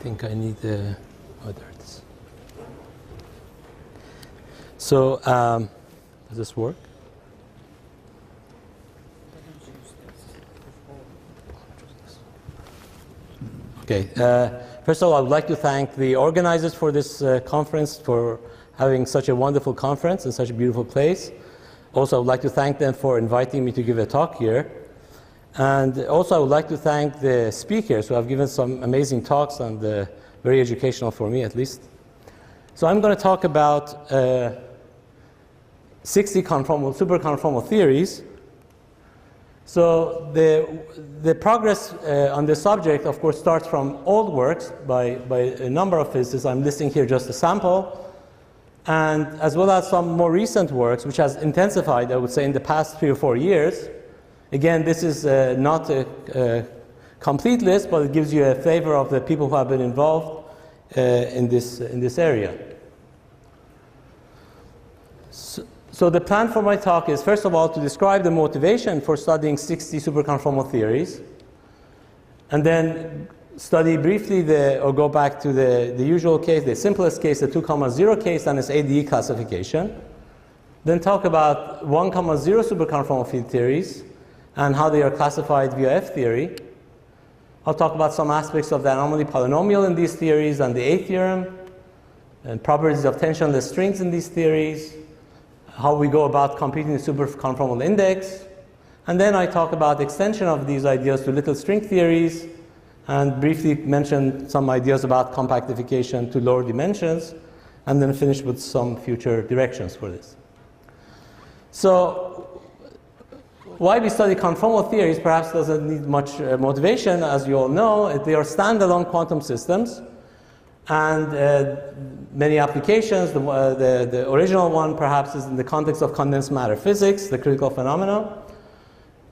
think I need oh, there it is. So, does this work? Okay. First of all, I would like to thank the organizers for this conference for having such a wonderful conference in such a beautiful place. Also, I would like to thank them for inviting me to give a talk here. And also, I would like to thank the speakers who have given some amazing talks and very educational for me, at least. So I'm going to talk about 60 superconformal theories. So the progress on this subject, of course, starts from old works by a number of physicists. I'm listing here just a sample. And as well as some more recent works, which has intensified, I would say, in the past 3 or 4 years. Again, this is not a complete list, but it gives you a flavor of the people who have been involved in this area. So the plan for my talk is, first of all, to describe the motivation for studying 60 superconformal theories, and then study briefly or go back to the usual case, the simplest case, the 2,0 case, and its ADE classification. Then talk about 1,0 superconformal field theories and how they are classified via F-theory. I'll talk about some aspects of the anomaly polynomial in these theories and the a-theorem, and properties of tensionless strings in these theories, how we go about computing the superconformal index. And then I talk about the extension of these ideas to little string theories, and briefly mention some ideas about compactification to lower dimensions, and then finish with some future directions for this. So why we study conformal theories perhaps doesn't need much motivation. As you all know, they are standalone quantum systems, and many applications. The original one perhaps is in the context of condensed matter physics, the critical phenomena.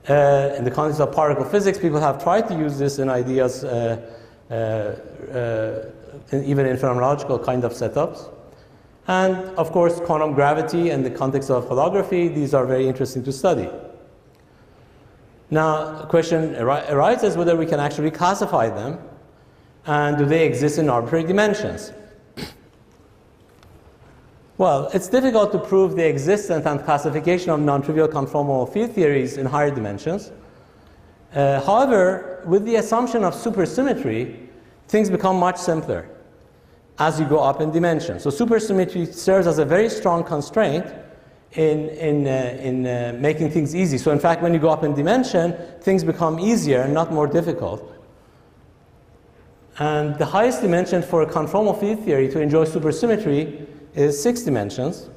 In the context of particle physics, people have tried to use this in ideas, even in phenomenological kind of setups. And of course, quantum gravity and the context of holography, these are very interesting to study. Now, the question arises whether we can actually classify them, and do they exist in arbitrary dimensions? Well, it's difficult to prove the existence and classification of non-trivial conformal field theories in higher dimensions. However, with the assumption of supersymmetry, things become much simpler as you go up in dimension. So supersymmetry serves as a very strong constraint in making things easy. So in fact, when you go up in dimension, things become easier and not more difficult. And the highest dimension for a conformal field theory to enjoy supersymmetry is 6 dimensions,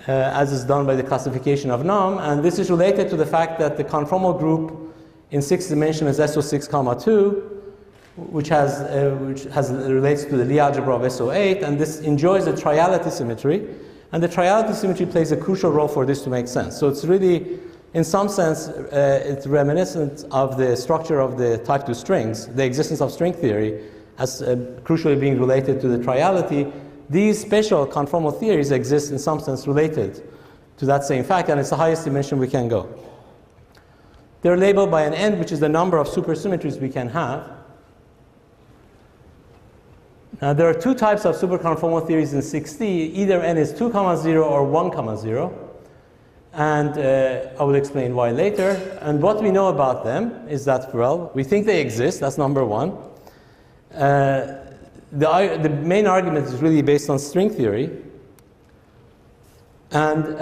as is done by the classification of NUM. And this is related to the fact that the conformal group in 6 dimension is SO6, 2, which relates to the Lie algebra of SO8, and this enjoys a triality symmetry. And the triality symmetry plays a crucial role for this to make sense. So it's really, in some sense, it's reminiscent of the structure of the type 2 strings, the existence of string theory, as crucially being related to the triality. These special conformal theories exist in some sense related to that same fact, and it's the highest dimension we can go. They're labeled by an n, which is the number of supersymmetries we can have. Now, there are 2 types of superconformal theories in 6D. Either n is 2, 0 or 1, 0. And I will explain why later. And what we know about them is that, well, we think they exist. That's number 1. The main argument is really based on string theory. And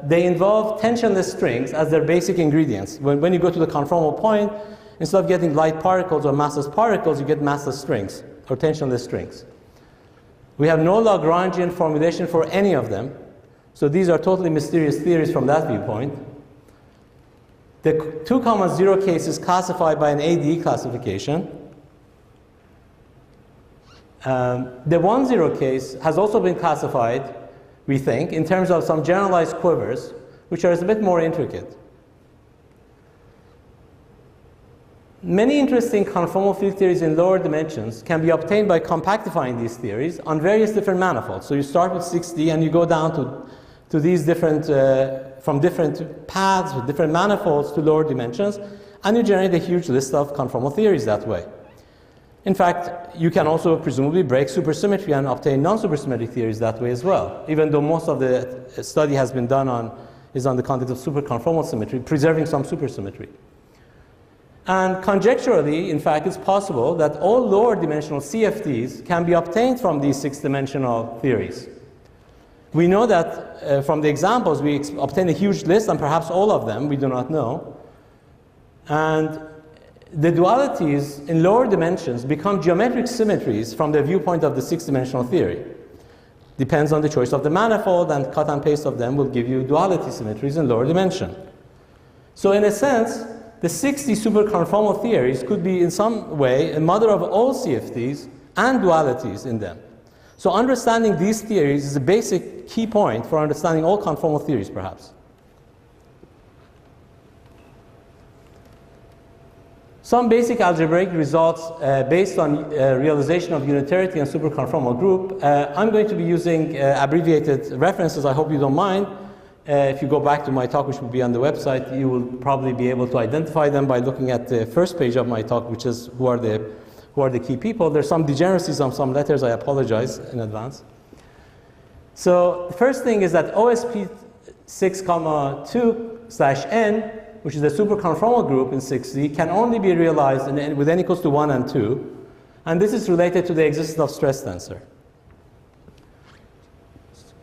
they involve tensionless strings as their basic ingredients. When you go to the conformal point, instead of getting light particles or massless particles, you get massless strings or tensionless strings. We have no Lagrangian formulation for any of them. So these are totally mysterious theories from that viewpoint. The 2, 0 case is classified by an ADE classification. The 1, 0 case has also been classified, we think, in terms of some generalized quivers, which are a bit more intricate. Many interesting conformal field theories in lower dimensions can be obtained by compactifying these theories on various different manifolds. So you start with 6D and you go down to these different, from different paths with different manifolds to lower dimensions, and you generate a huge list of conformal theories that way. In fact, you can also presumably break supersymmetry and obtain non-supersymmetric theories that way as well, even though most of the study has been done is on the context of superconformal symmetry, preserving some supersymmetry. And conjecturally, in fact, it's possible that all lower dimensional CFTs can be obtained from these 6-dimensional theories. We know that from the examples, we obtain a huge list, and perhaps all of them, we do not know. And the dualities in lower dimensions become geometric symmetries from the viewpoint of the 6-dimensional theory. Depends on the choice of the manifold, and cut and paste of them will give you duality symmetries in lower dimension. So in a sense, the 60 superconformal theories could be in some way a mother of all CFTs and dualities in them. So understanding these theories is a basic key point for understanding all conformal theories, perhaps. Some basic algebraic results based on realization of unitarity and superconformal group. I'm going to be using abbreviated references. I hope you don't mind. If you go back to my talk, which will be on the website, you will probably be able to identify them by looking at the first page of my talk, which is who are the key people. There's some degeneracies on some letters. I apologize in advance. So the first thing is that OSP 6,2/n, which is a superconformal group in 6D, can only be realized with n equals to 1 and 2. And this is related to the existence of stress tensor.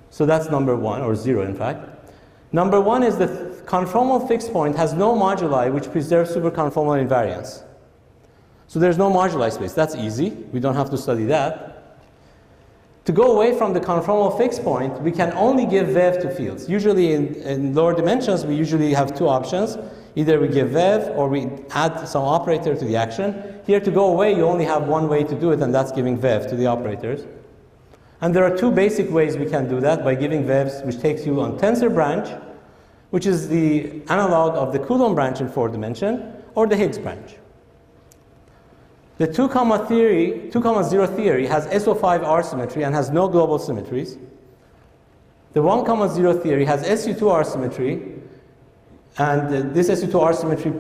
So that's number 1, or 0 in fact. Number 1 is the conformal fixed point has no moduli which preserves superconformal invariance. So there's no moduli space. That's easy. We don't have to study that. To go away from the conformal fixed point, we can only give VEV to fields. Usually in lower dimensions, we usually have two options. Either we give VEV or we add some operator to the action. Here, to go away, you only have one way to do it, and that's giving VEV to the operators. And there are two basic ways we can do that, by giving VEVs, which takes you on tensor branch, which is the analog of the Coulomb branch in 4 dimension, or the Higgs branch. The 2,0 theory has SO5 R symmetry and has no global symmetries. The 1,0 theory has SU2 R symmetry, and this SU2 R symmetry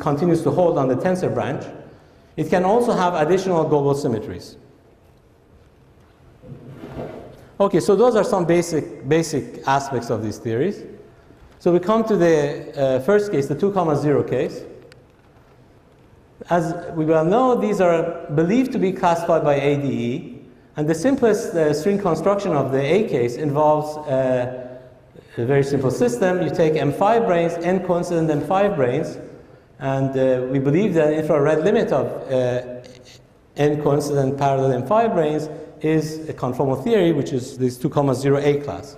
continues to hold on the tensor branch. It can also have additional global symmetries. Okay, so those are some basic aspects of these theories. So we come to the first case, the 2,0 case. As we well know, these are believed to be classified by ADE, and the simplest string construction of the A case involves a very simple system. You take M5 branes, n coincident M5 branes, and we believe that the infrared limit of n coincident parallel M5 branes is a conformal theory, which is this 2,0 A class.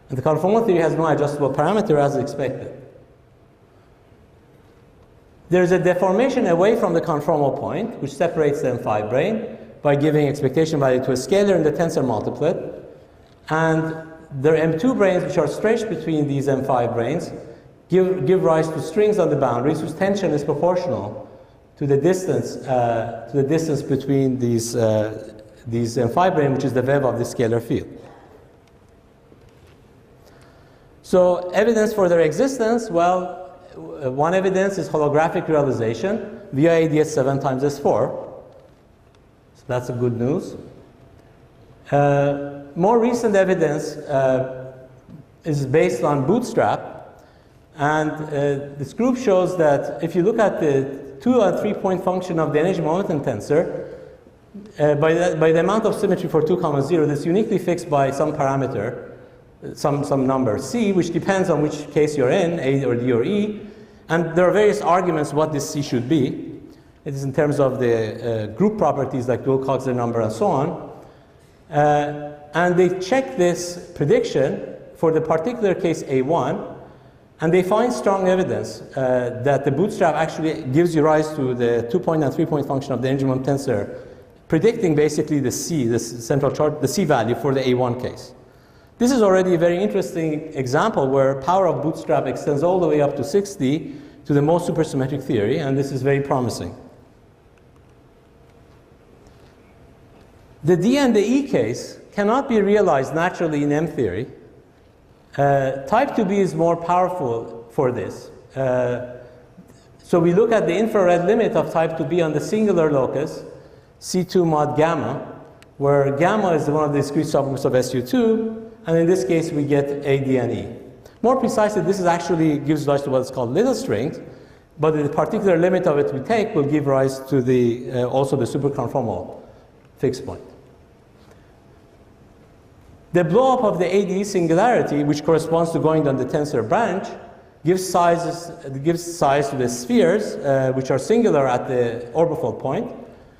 And the conformal theory has no adjustable parameter as expected. There is a deformation away from the conformal point, which separates the M5 brane by giving expectation value to a scalar in the tensor multiplet. And there are M2 branes which are stretched between these M5 branes, give rise to strings on the boundaries whose tension is proportional to the distance between these M5 brane, which is the VEV of the scalar field. So evidence for their existence, well, one evidence is holographic realization via ADS 7 times S4. So that's a good news. More recent evidence is based on bootstrap. And this group shows that if you look at the 2 and 3 point function of the energy momentum tensor, by the amount of symmetry for 2,0, that's uniquely fixed by some parameter, some number C, which depends on which case you're in, A or D or E. And there are various arguments what this C should be. It is in terms of the group properties like dual Coxeter number and so on. And they check this prediction for the particular case A1, and they find strong evidence that the bootstrap actually gives you rise to the 2-point and 3-point function of the energy momentum tensor, predicting basically the C, this central chart, the C value for the A1 case. This is already a very interesting example where power of bootstrap extends all the way up to 6D to the most supersymmetric theory, and this is very promising. The D and the E case cannot be realized naturally in M theory. Type 2B is more powerful for this. So we look at the infrared limit of type 2b on the singular locus, C2 mod gamma, where gamma is one of the discrete subgroups of SU2, and in this case we get A, D, and E. More precisely, this is actually gives rise to what is called little strings, but the particular limit of it we take will give rise to the also the superconformal fixed point. The blow-up of the ADE singularity, which corresponds to going down the tensor branch, gives size to the spheres, which are singular at the orbifold point.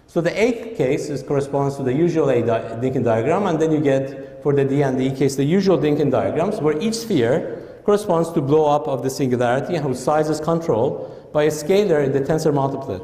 So the eighth case corresponds to the usual Dynkin diagram, and then you get, for the D and the E case, the usual Dynkin diagrams, where each sphere corresponds to blow-up of the singularity and whose size is controlled by a scalar in the tensor multiplet.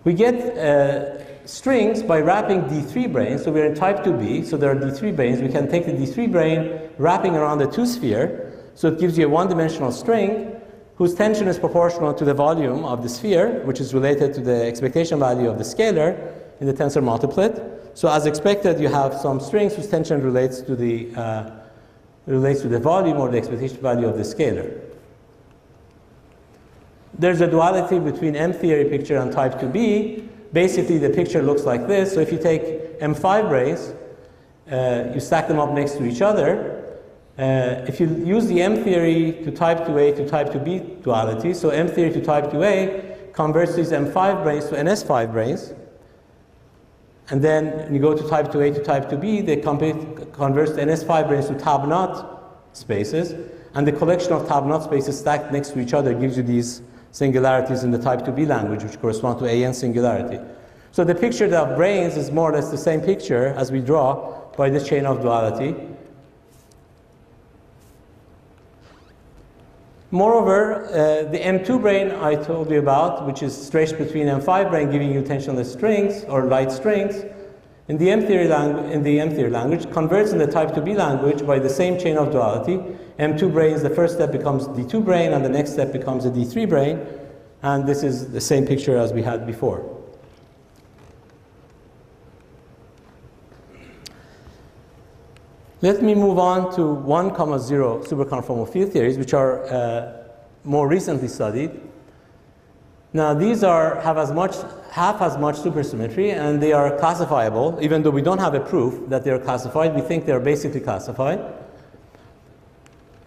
We get strings by wrapping D3 branes. So we're in type 2b, so there are D3 branes. We can take the D3 brane, wrapping around the 2-sphere, so it gives you a one-dimensional string whose tension is proportional to the volume of the sphere, which is related to the expectation value of the scalar in the tensor multiplet. So as expected, you have some strings whose tension relates to the volume or the expectation value of the scalar. There's a duality between M-theory picture and type 2b. Basically, the picture looks like this. So if you take M5 branes, you stack them up next to each other. If you use the M-theory to type 2a to type 2b duality, so M-theory to type 2a converts these M5 branes to NS5 branes. And then when you go to type 2a to type 2b, they converts the NS5 branes to tab-knot spaces. And the collection of tab-knot spaces stacked next to each other gives you these singularities in the type 2b language, which correspond to AN singularity. So the picture of branes is more or less the same picture as we draw by this chain of duality. Moreover, the M2 brane I told you about, which is stretched between M5 brane, giving you tensionless strings or light strings, in the M-theory language, converts in the type 2b language by the same chain of duality. M2 branes, the first step becomes D2 brane, and the next step becomes a D3 brane. And this is the same picture as we had before. Let me move on to 1, 0 superconformal field theories, which are more recently studied. Now, these have half as much supersymmetry, and they are classifiable. Even though we don't have a proof that they are classified, we think they are basically classified.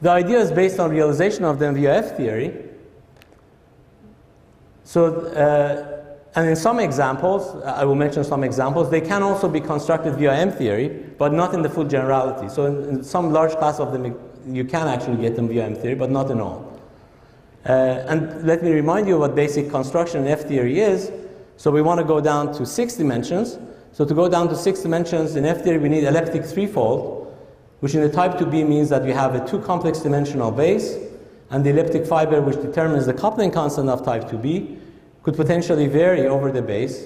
The idea is based on realization of them via F-theory. So, and in some examples, I will mention some examples, they can also be constructed via M-theory, but not in the full generality. So in some large class of them, you can actually get them via M-theory, but not in all. And let me remind you what basic construction in F-theory is. So we want to go down to 6 dimensions. So to go down to 6 dimensions in F-theory, we need elliptic threefold, which in the type 2b means that we have a 2 complex dimensional base, and the elliptic fiber, which determines the coupling constant of type 2b, could potentially vary over the base,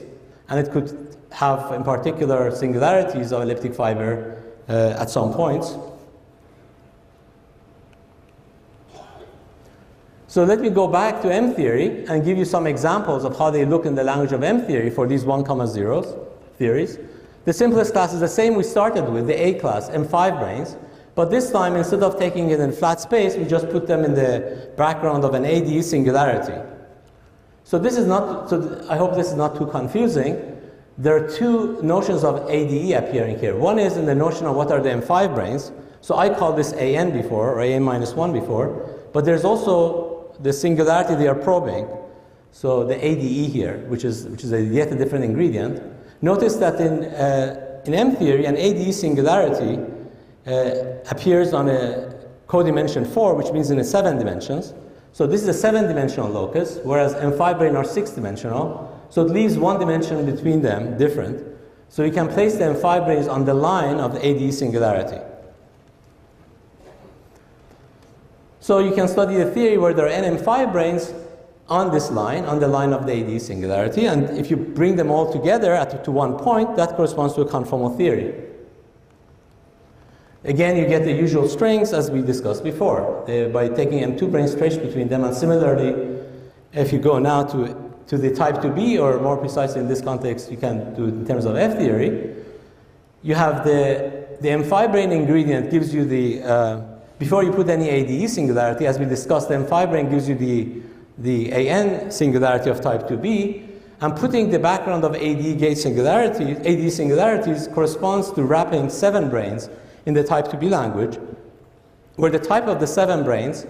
and it could have, in particular, singularities of elliptic fiber at some points. So let me go back to M-theory and give you some examples of how they look in the language of M-theory for these 1, 0 theories. The simplest class is the same we started with, the A class, M5 branes. But this time, instead of taking it in flat space, we just put them in the background of an ADE singularity. So this is not, so I hope this is not too confusing. There are 2 notions of ADE appearing here. One is in the notion of what are the M5 branes. So I called this AN before, or AN minus 1 before. But there's also the singularity they are probing. So the ADE here, which is yet a different ingredient. Notice that in M-theory, an ADE singularity appears on a codimension 4, which means in 7 dimensions. So this is a 7-dimensional locus, whereas M5 brane are 6-dimensional. So it leaves 1 dimension between them different. So you can place the M5 branes on the line of the ADE singularity. So you can study the theory where there are n M5 branes on this line, on the line of the ADE singularity, and if you bring them all together to one point, that corresponds to a conformal theory. Again, you get the usual strings as we discussed before, by taking M2 branes stretched between them, and similarly, if you go now to the type 2b, or more precisely in this context, you can do it in terms of F theory, you have the M5 brane ingredient gives you the before you put any ADE singularity, as we discussed, the M5 brane gives you the AN singularity of type 2b, and putting the background of AD gate singularities, AD singularities corresponds to wrapping 7 branes in the type 2b language, where the type of the 7 branes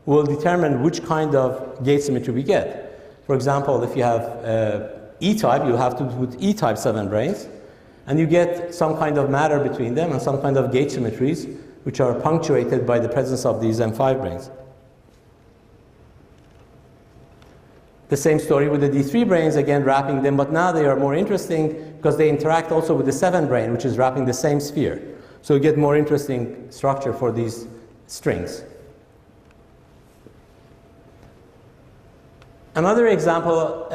will determine which kind of gate symmetry we get. For example, if you have E-type, you'll have to put E-type 7 branes, and you get some kind of matter between them and some kind of gate symmetries which are punctuated by the presence of these M5 branes. The same story with the D3 branes, again wrapping them, but now they are more interesting because they interact also with the 7 brane, which is wrapping the same sphere. So you get more interesting structure for these strings. Another example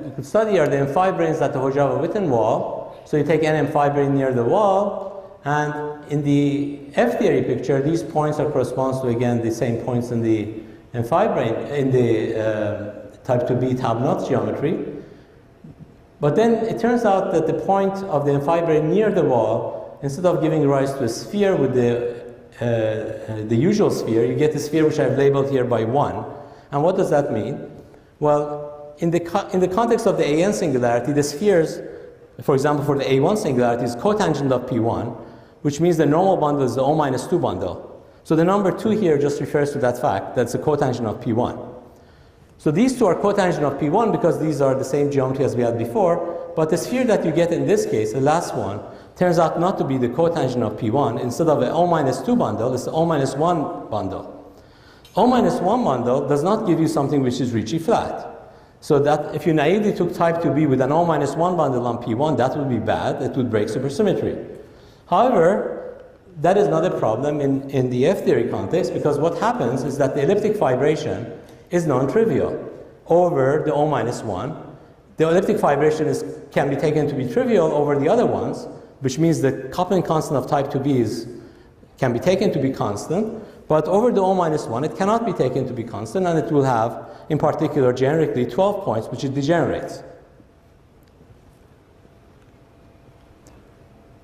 you could study are the M5 branes at the Hojava-Witten wall. So you take an M5 brane near the wall, and in the F-theory picture, these points are corresponds to, again, the same points in the M5 brane, in the type 2b tab-knot geometry. But then it turns out that the point of the M5 brane near the wall, instead of giving rise to a sphere with the usual sphere, you get a sphere which I've labeled here by 1. And what does that mean? Well, in the context of the AN singularity, the spheres, for example, for the A1 singularity is cotangent of P1, which means the normal bundle is the O-2 bundle. So the number 2 here just refers to that fact, that's a cotangent of P1. So these two are cotangent of P1 because these are the same geometry as we had before, but the sphere that you get in this case, the last one, turns out not to be the cotangent of P1. Instead of an O-2 bundle, it's the O-1 bundle. O-1 bundle does not give you something which is Ricci flat. So that if you naively took type 2b with an O-1 bundle on P1, that would be bad. It would break supersymmetry. However, that is not a problem in the F-theory context, because what happens is that the elliptic fibration is non-trivial over the O-1. The elliptic fibration can be taken to be trivial over the other ones, which means the coupling constant of type 2b can be taken to be constant. But over the O-1, it cannot be taken to be constant, and it will have, in particular, generically 12 points, which it degenerates.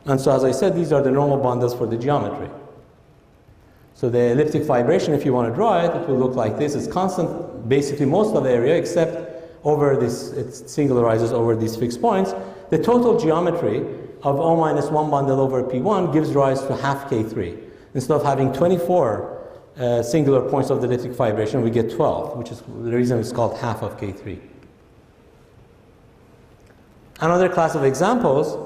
And so, as I said, these are the normal bundles for the geometry. So the elliptic fibration, if you want to draw it, it will look like this. It's constant, basically most of the area, except over this, it singularizes over these fixed points. The total geometry of O-1 bundle over P1 gives rise to half K3. Instead of having 24 singular points of the elliptic fibration, we get 12, which is the reason it's called half of K3. Another class of examples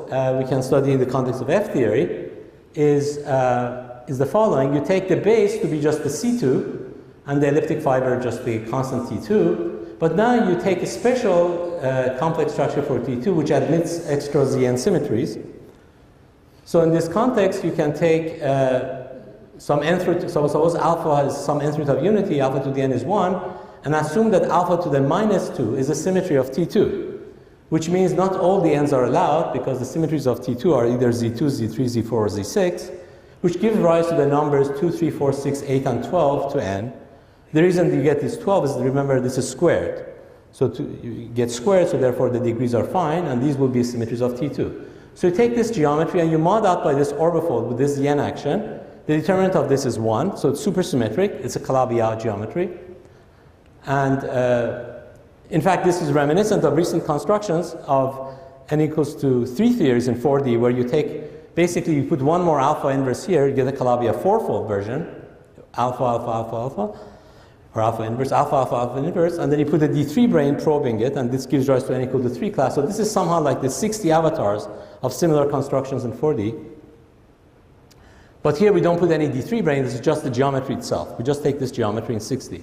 we can study in the context of F-theory is the following. You take the base to be just the C2, and the elliptic fiber just the constant T2, but now you take a special complex structure for T2, which admits extra Zn symmetries. So in this context, you can take some nth root, so suppose alpha has some nth root of unity, alpha to the n is 1, and assume that alpha to the minus 2 is a symmetry of T2, which means not all the n's are allowed, because the symmetries of T2 are either Z2, Z3, Z4, or Z6, which gives rise to the numbers 2, 3, 4, 6, 8, and 12 to n. The reason you get this 12 is, remember, this is squared. So you get squared, so therefore the degrees are fine, and these will be symmetries of T2. So you take this geometry and you mod out by this orbifold with this yen action. The determinant of this is 1, so it's supersymmetric. It's a Calabi-Yau geometry. And in fact, this is reminiscent of recent constructions of n equals to 3 theories in 4D, where you take, basically you put one more alpha inverse here, you get a Calabi-Yau fourfold version, alpha, alpha, alpha, alpha, or alpha inverse, alpha, alpha, alpha inverse, and then you put a D3 brane probing it, and this gives rise to n equal to 3 class. So this is somehow like the 60 avatars of similar constructions in 4D. But here we don't put any D3 brane, this is just the geometry itself. We just take this geometry in 6D.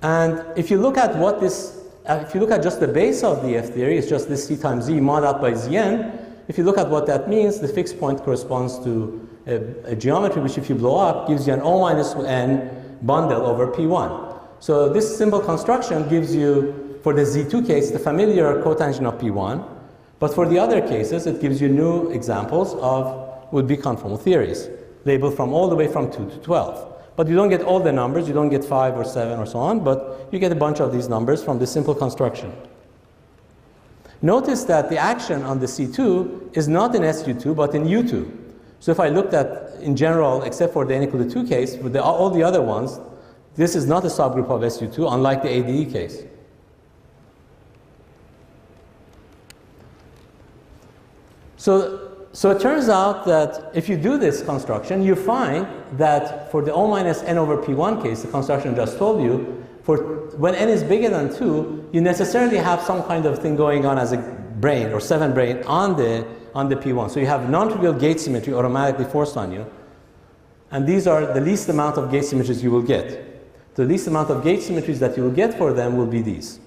And if you look at what this, if you look at just the base of the F-theory, it's just this C times Z mod out by Zn. If you look at what that means, the fixed point corresponds to a geometry which, if you blow up, gives you an O-n bundle over P1. So this simple construction gives you, for the Z2 case, the familiar cotangent of P1. But for the other cases, it gives you new examples of would-be conformal theories, labeled from all the way from 2 to 12. But you don't get all the numbers, you don't get 5 or 7 or so on, but you get a bunch of these numbers from this simple construction. Notice that the action on the C2 is not in SU2, but in U2. So if I looked at, in general, except for the n equal to 2 case, with all the other ones, this is not a subgroup of SU2, unlike the ADE case. So it turns out that if you do this construction, you find that for the O minus n over P1 case, the construction I just told you, for when n is bigger than 2, you necessarily have some kind of thing going on as a brane or 7 brane on the P1. So you have non-trivial gate symmetry automatically forced on you. And these are the least amount of gate symmetries you will get. The least amount of gate symmetries that you will get for them will be these.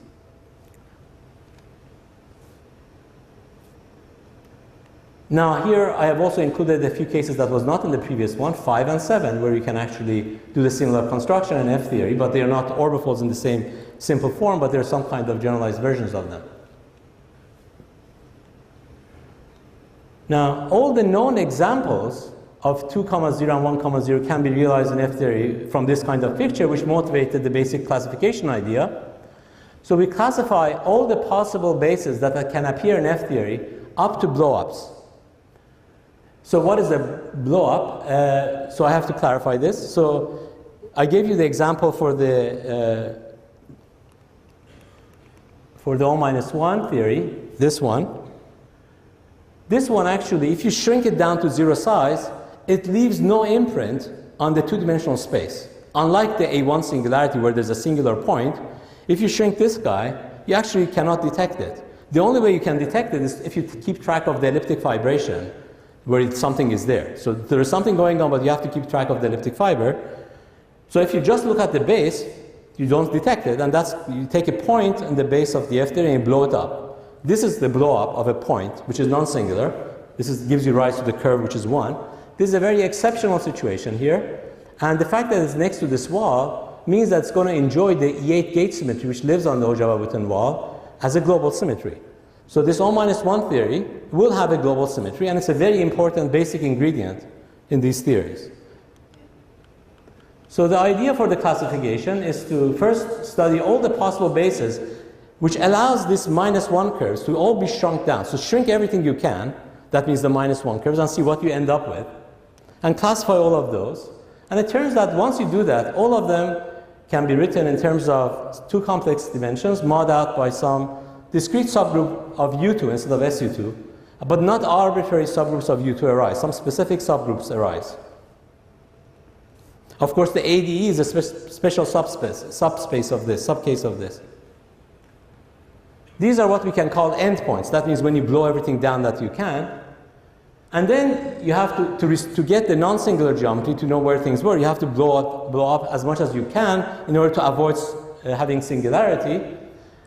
Now here I have also included a few cases that was not in the previous one, 5 and 7, where you can actually do the similar construction in F theory, but they are not orbifolds in the same simple form, but there are some kind of generalized versions of them. Now all the known examples of 2, 0, and 1, 0 can be realized in F theory from this kind of picture, which motivated the basic classification idea. So we classify all the possible bases that can appear in F theory up to blowups. So what is a blow-up? So I have to clarify this. So I gave you the example for the O minus 1 theory, this one. This one actually, if you shrink it down to 0 size, it leaves no imprint on the two-dimensional space. Unlike the A1 singularity where there's a singular point, if you shrink this guy, you actually cannot detect it. The only way you can detect it is if you keep track of the elliptic fibration, where something is there. So there is something going on, but you have to keep track of the elliptic fiber. So if you just look at the base, you don't detect it, and you take a point in the base of the F theory and you blow it up. This is the blow up of a point, which is non-singular. This gives you rise to the curve, which is 1. This is a very exceptional situation here, and the fact that it's next to this wall means that it's going to enjoy the E8 gate symmetry, which lives on the Ojava-Witten wall, as a global symmetry. So this O minus 1 theory will have a global symmetry, and it's a very important basic ingredient in these theories. So the idea for the classification is to first study all the possible bases which allows these minus 1 curves to all be shrunk down. So shrink everything you can, that means the minus 1 curves, and see what you end up with, and classify all of those. And it turns out once you do that, all of them can be written in terms of 2 complex dimensions, mod out by some discrete subgroup of U2 instead of SU2, but not arbitrary subgroups of U2 arise. Some specific subgroups arise. Of course, the ADE is a special subspace of this, subcase of this. These are what we can call endpoints. That means when you blow everything down that you can. And then you have to get the non-singular geometry to know where things were, you have to blow up as much as you can in order to avoid having singularity.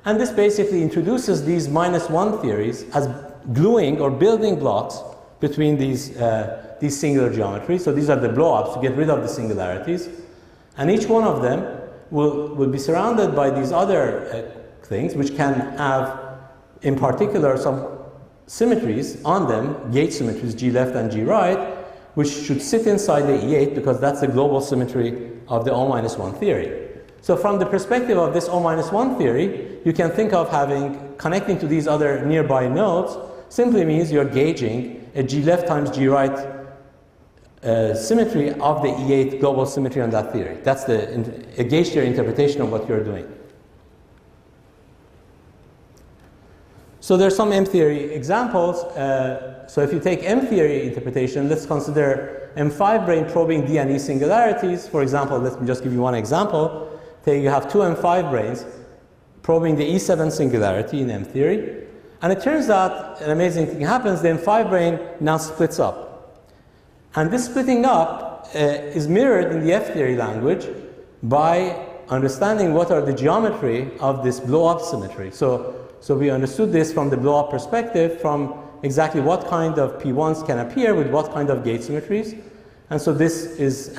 And this basically introduces these minus 1 theories as gluing or building blocks between these singular geometries. So these are the blow-ups to get rid of the singularities. And each one of them will be surrounded by these other things, which can have, in particular, some symmetries on them, gate symmetries, G left and G right, which should sit inside the E8 because that's the global symmetry of the O minus 1 theory. So from the perspective of this O minus 1 theory, you can think of connecting to these other nearby nodes simply means you're gauging a G left times G right symmetry of the E8 global symmetry on that theory. That's a gauge theory interpretation of what you're doing. So there's some M theory examples. So if you take M theory interpretation, let's consider M5 brane probing D and E singularities. For example, let me just give you one example. Say you have 2 M5 branes probing the E7 singularity in M theory. And it turns out an amazing thing happens. The M5 brane now splits up. And this splitting up is mirrored in the F theory language by understanding what are the geometry of this blow-up symmetry. So we understood this from the blow-up perspective, from exactly what kind of P1s can appear with what kind of gate symmetries. And so this is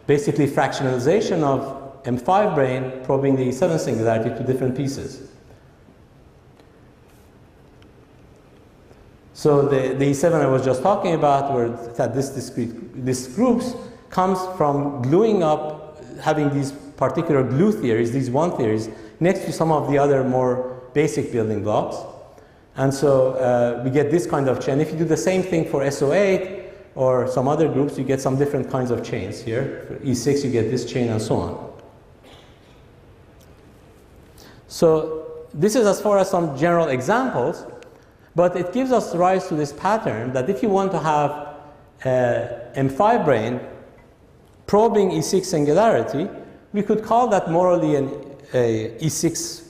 basically fractionalization of M5 brane probing the E7 singularity to different pieces. So the E7 I was just talking about, where that this groups comes from gluing up, having these particular glue theories, these one theories, next to some of the other more basic building blocks. And so we get this kind of chain. If you do the same thing for SO8, or some other groups, you get some different kinds of chains here. For E6, you get this chain and so on. So this is as far as some general examples, but it gives us rise to this pattern that if you want to have M5 brane probing E6 singularity, we could call that morally an E6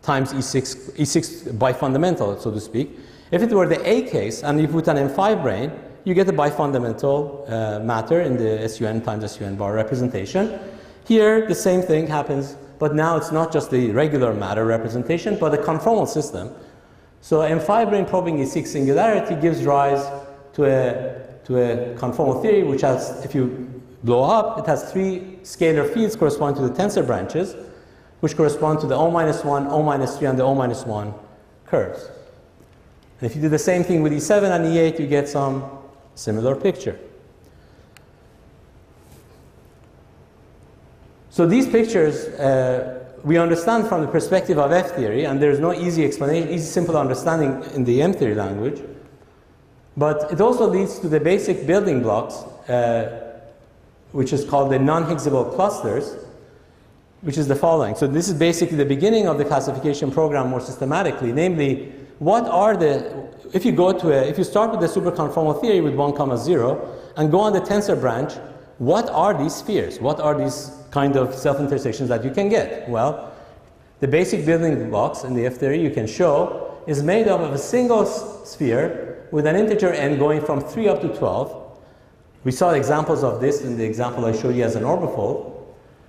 times E6 bifundamental, so to speak. If it were the A case, and you put an M5 brane, you get a bifundamental matter in the SUN times SUN bar representation. Here, the same thing happens, but now it's not just the regular matter representation, but a conformal system. So M5 brane probing E6 singularity gives rise to a conformal theory, which has, if you blow up, it has three scalar fields corresponding to the tensor branches, which correspond to the O-1, O-3, and the O-1 curves. And if you do the same thing with E7 and E8, you get some similar picture. So these pictures we understand from the perspective of F theory, and there's no easy explanation, easy simple understanding in the M theory language. But it also leads to the basic building blocks, which is called the non-Higgsable clusters, which is the following. So this is basically the beginning of the classification program more systematically. Namely, what are the, if you start with the superconformal theory with 1, 0, and go on the tensor branch, what are these spheres? What are these kind of self-intersections that you can get? Well, the basic building blocks in the F theory you can show is made up of a single sphere with an integer n going from 3 up to 12. We saw examples of this in the example I showed you as an orbifold.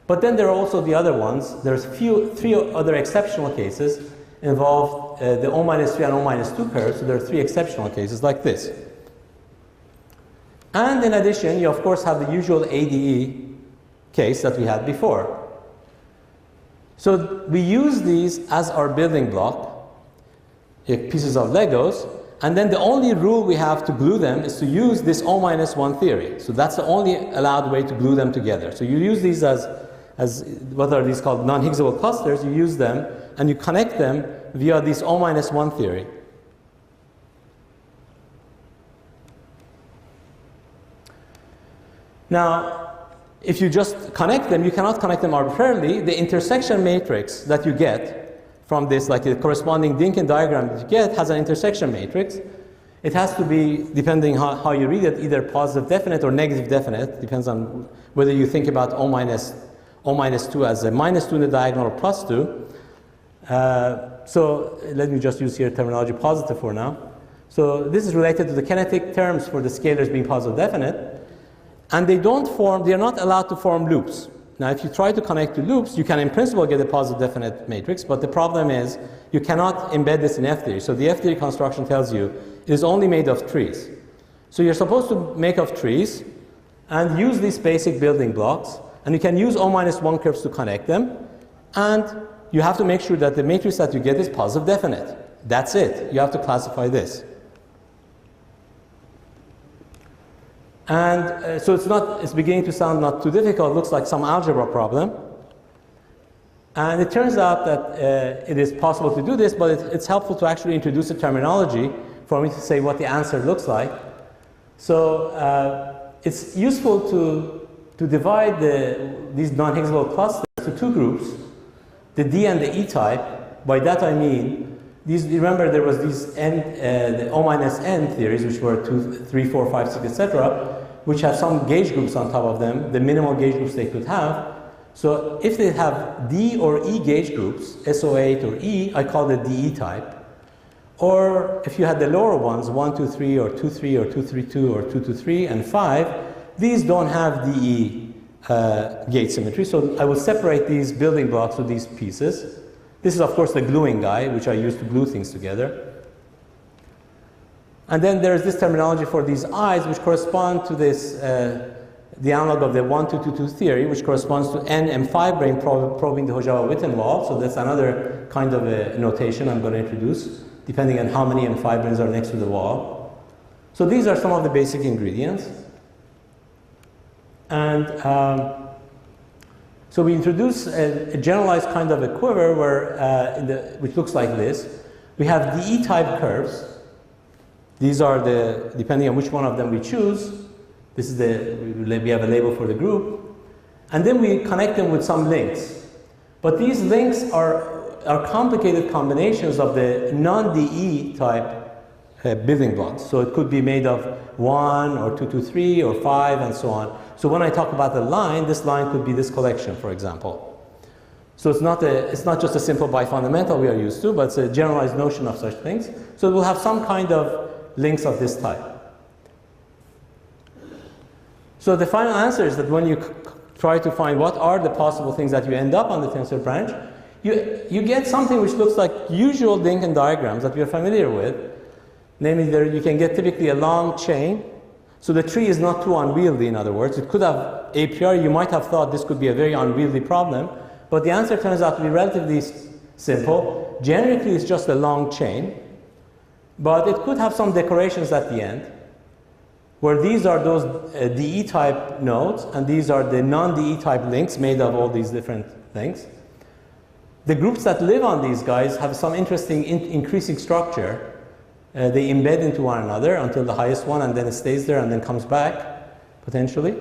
But then there are also the other ones. There's three other exceptional cases involve the O-3 and O-2 curves. So there are three exceptional cases like this. And in addition, you of course have the usual ADE case that we had before. So we use these as our building block, pieces of Legos, and then the only rule we have to glue them is to use this O-1 theory. So that's the only allowed way to glue them together. So you use these as what are these called non-Higgsable clusters, you use them and you connect them via this O-1 theory. Now, if you just connect them, you cannot connect them arbitrarily. The intersection matrix that you get from this, like the corresponding Dinkin diagram that you get, has an intersection matrix. It has to be, depending how you read it, either positive definite or negative definite. Depends on whether you think about O-2 as a -2 in the diagonal or +2. So let me just use here terminology positive for now. So this is related to the kinetic terms for the scalars being positive definite. And they are not allowed to form loops. Now, if you try to connect to loops, you can in principle get a positive definite matrix, but the problem is you cannot embed this in F theory. So the F theory construction tells you it is only made of trees. So you're supposed to make of trees and use these basic building blocks, and you can use O-1 curves to connect them, and you have to make sure that the matrix that you get is positive definite. That's it. You have to classify this. And so it's beginning to sound not too difficult. It looks like some algebra problem. And it turns out that it is possible to do this, but it's helpful to actually introduce a terminology for me to say what the answer looks like. So it's useful to divide these non-Higgsable clusters to two groups, the D and the E type. By that I mean, remember there was these the O-n theories, which were 2, 3, 4, 5, 6, etc., which had some gauge groups on top of them, the minimal gauge groups they could have. So if they have D or E gauge groups, SO8 or E, I call it DE type. Or if you had the lower ones, 1, 2, 3, or 2, 3, or 2, 3, 2, or 2, 2, 3, and 5, these don't have DE gauge symmetry. So I will separate these building blocks with these pieces. This is, of course, the gluing guy, which I use to glue things together. And then there's this terminology for these I's, which correspond to this, the analog of the 1, 2, 2, 2 theory, which corresponds to n M5 brane probing the Hojava-Witten wall. So that's another kind of a notation I'm going to introduce, depending on how many M5 branes are next to the wall. So these are some of the basic ingredients. And so we introduce a generalized kind of a quiver where, which looks like this. We have DE type curves. These are depending on which one of them we choose, This is we have a label for the group. And then we connect them with some links. But these links are complicated combinations of the non-DE type building blocks. So it could be made of 1 or 2 to 3 or 5 and so on. So when I talk about the line, this line could be this collection, for example. So it's not just a simple bifundamental we are used to, but it's a generalized notion of such things. So it will have some kind of links of this type. So the final answer is that when you try to find what are the possible things that you end up on the tensor branch, you get something which looks like usual Lincoln diagrams that we are familiar with. Namely, you can get typically a long chain. So the tree is not too unwieldy, in other words. It could have, a priori, you might have thought this could be a very unwieldy problem, but the answer turns out to be relatively simple. Generically, it's just a long chain, but it could have some decorations at the end, where these are those DE type nodes, and these are the non-DE type links made of all these different things. The groups that live on these guys have some interesting increasing structure. They embed into one another until the highest one, and then it stays there and then comes back, potentially.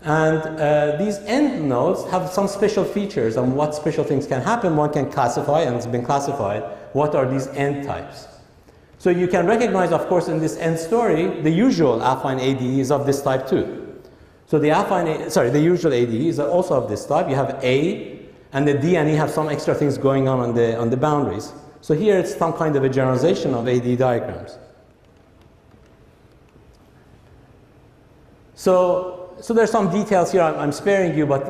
And these end nodes have some special features on what special things can happen. One can classify, and it's been classified, what are these end types. So you can recognize, of course, in this end story, the usual affine ADE is of this type too. So the usual ADE is also of this type. You have A, and the D and E have some extra things going on the boundaries. So here it's some kind of a generalization of AD diagrams. So there's some details here I'm sparing you, but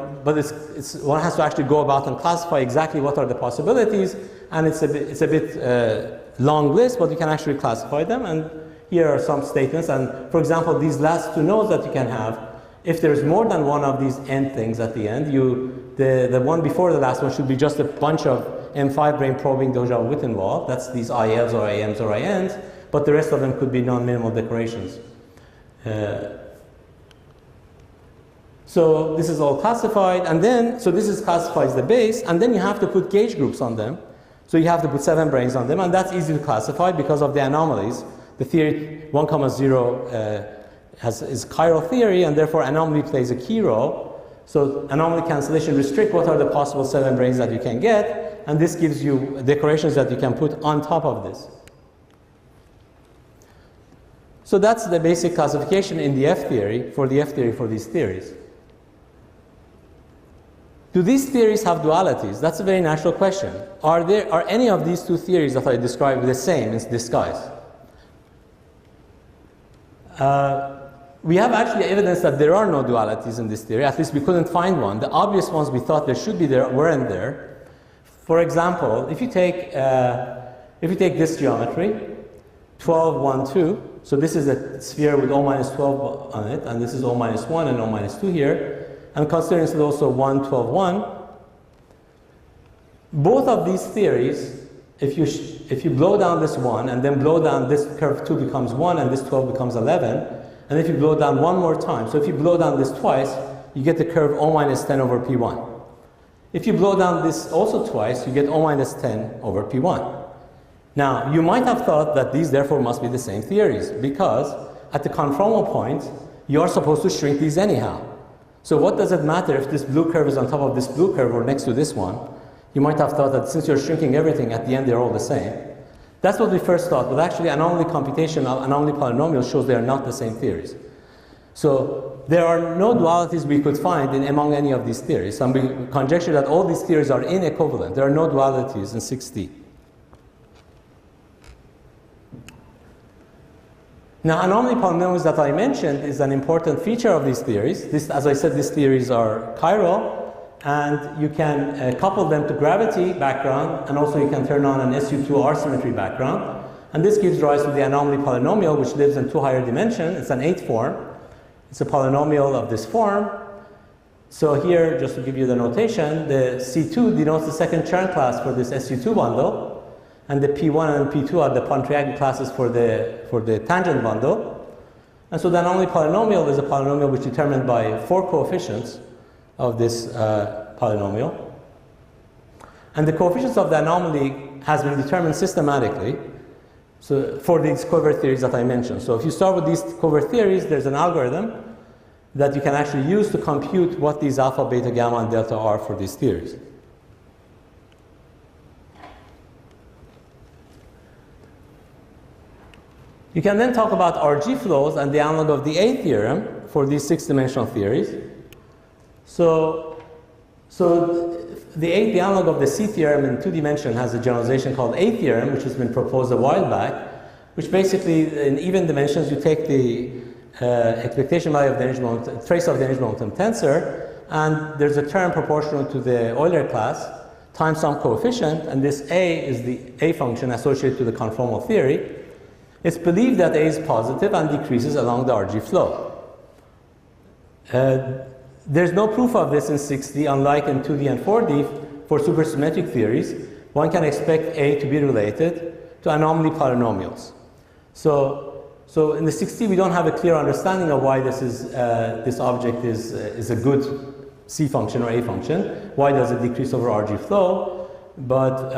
one has to actually go about and classify exactly what are the possibilities, and it's a bit long list, but you can actually classify them. And here are some statements. And for example, these last two nodes that you can have, if there's more than one of these end things at the end, the one before the last one should be just a bunch of M5 brane probing Dojal width involved. That's these ILs or AMs or INs, but the rest of them could be non-minimal decorations. So this is all classified, and then, so this is classified as the base, and then you have to put gauge groups on them. So you have to put 7 branes on them, and that's easy to classify because of the anomalies. The theory 1, 0 is chiral theory, and therefore anomaly plays a key role. So anomaly cancellation restrict what are the possible 7 branes that you can get, and this gives you decorations that you can put on top of this. So that's the basic classification in the F theory for these theories. Do these theories have dualities? That's a very natural question. Are any of these two theories that I described the same in disguise? We have actually evidence that there are no dualities in this theory. At least we couldn't find one. The obvious ones we thought there should be there weren't there. For example, if you take this geometry, 12, 1, 2. So this is a sphere with O minus 12 on it, and this is O minus 1 and O minus 2 here. And considering it's also 1, 12, 1. Both of these theories, if you blow down this 1 and then blow down this curve 2 becomes 1 and this 12 becomes 11, and if you blow down one more time, so if you blow down this twice, you get the curve O minus 10 over P1. If you blow down this also twice, you get O minus 10 over P1. Now, you might have thought that these therefore must be the same theories, because at the conformal point, you are supposed to shrink these anyhow. So what does it matter if this blue curve is on top of this blue curve or next to this one? You might have thought that since you're shrinking everything, at the end they're all the same. That's what we first thought, but actually anomaly computation of anomaly polynomials shows they are not the same theories. So there are no dualities we could find among any of these theories. And we conjecture that all these theories are inequivalent. There are no dualities in 6D. Now, anomaly polynomials that I mentioned is an important feature of these theories. As I said, these theories are chiral, and you can couple them to gravity background, and also you can turn on an SU2 R-symmetry background. And this gives rise to the anomaly polynomial, which lives in 2 higher dimensions. It's an 8 form. It's a polynomial of this form. So here, just to give you the notation, the C2 denotes the second Chern class for this SU2 bundle. And the P1 and P2 are the Pontryagin classes for the tangent bundle. And so the anomaly polynomial is a polynomial which is determined by 4 coefficients of this polynomial. And the coefficients of the anomaly has been determined systematically, so for these quiver theories that I mentioned. So if you start with these quiver theories, there's an algorithm that you can actually use to compute what these alpha, beta, gamma, and delta are for these theories. You can then talk about RG flows and the analog of the a-theorem for these 6-dimensional theories. So the analog of the C-theorem in 2 dimension has a generalization called a-theorem, which has been proposed a while back, which basically, in even dimensions, you take the expectation value of the energy momentum, trace of the energy momentum tensor, and there's a term proportional to the Euler class times some coefficient, and this a is the a function associated to the conformal theory. It's believed that a is positive and decreases along the RG flow. There's no proof of this in 6D, unlike in 2D and 4D for supersymmetric theories. One can expect a to be related to anomaly polynomials. So in the 6D, we don't have a clear understanding of why this object is a good C function or A function. Why does it decrease over RG flow? But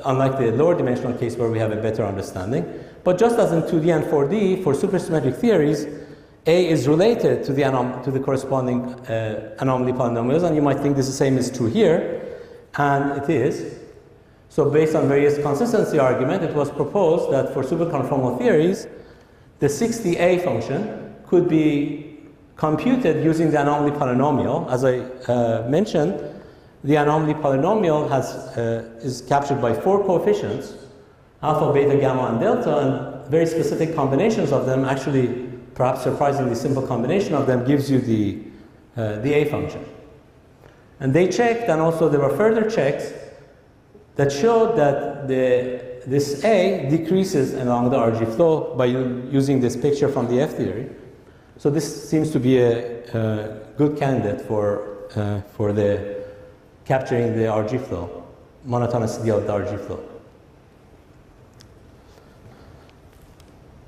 unlike the lower dimensional case where we have a better understanding. But just as in 2D and 4D, for supersymmetric theories, A is related to the corresponding anomaly polynomials, and you might think this the same is true here, and it is. So based on various consistency argument, it was proposed that for superconformal theories, the 6D-A function could be computed using the anomaly polynomial. As I mentioned, the anomaly polynomial is captured by 4 coefficients, alpha, beta, gamma, and delta, and very specific combinations of them, actually perhaps surprisingly simple combination of them, gives you the A function. And they checked, and also there were further checks that showed that this A decreases along the RG flow by using this picture from the F theory. So this seems to be a good candidate for the capturing the RG flow, monotonicity of the RG flow.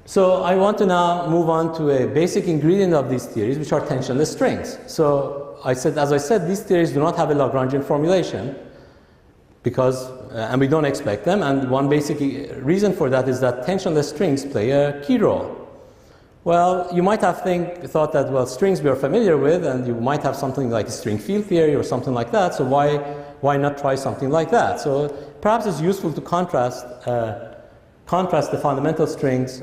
So I want to now move on to a basic ingredient of these theories, which are tensionless strings. So as I said, these theories do not have a Lagrangian formulation because, and we don't expect them. And one basic reason for that is that tensionless strings play a key role. Well, you might have thought that, well, strings we are familiar with, and you might have something like a string field theory or something like that. So why not try something like that? So perhaps it's useful to contrast the fundamental strings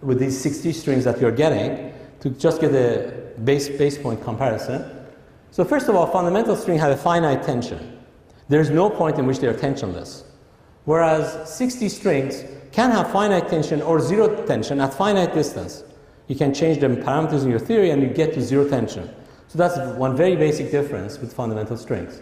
with these 60 strings that you're getting to just get a base point comparison. So first of all, fundamental strings have a finite tension. There's no point in which they are tensionless. Whereas 60 strings can have finite tension or zero tension at finite distance. You can change the parameters in your theory and you get to zero tension. So that's one very basic difference with fundamental strings.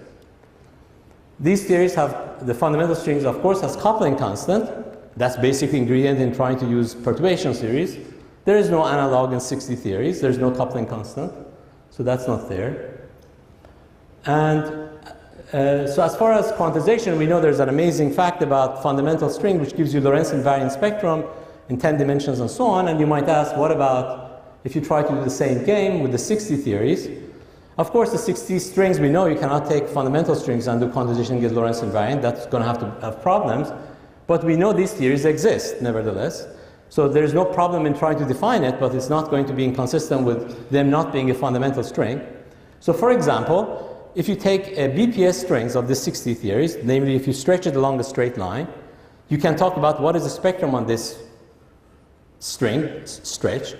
These theories have, the fundamental strings of course has coupling constant. That's basic ingredient in trying to use perturbation series. There is no analog in 60 theories. There's no coupling constant. So that's not there. And so as far as quantization, we know there's an amazing fact about fundamental string which gives you Lorentz invariant spectrum in 10 dimensions and so on. And you might ask, what about if you try to do the same game with the 60 theories? Of course, the 60 strings, we know you cannot take fundamental strings and do quantization and get Lorentz invariant. That's going to have problems. But we know these theories exist, nevertheless. So there's no problem in trying to define it, but it's not going to be inconsistent with them not being a fundamental string. So for example, if you take a BPS strings of the 60 theories, namely if you stretch it along a straight line, you can talk about what is the spectrum on this string, stretch.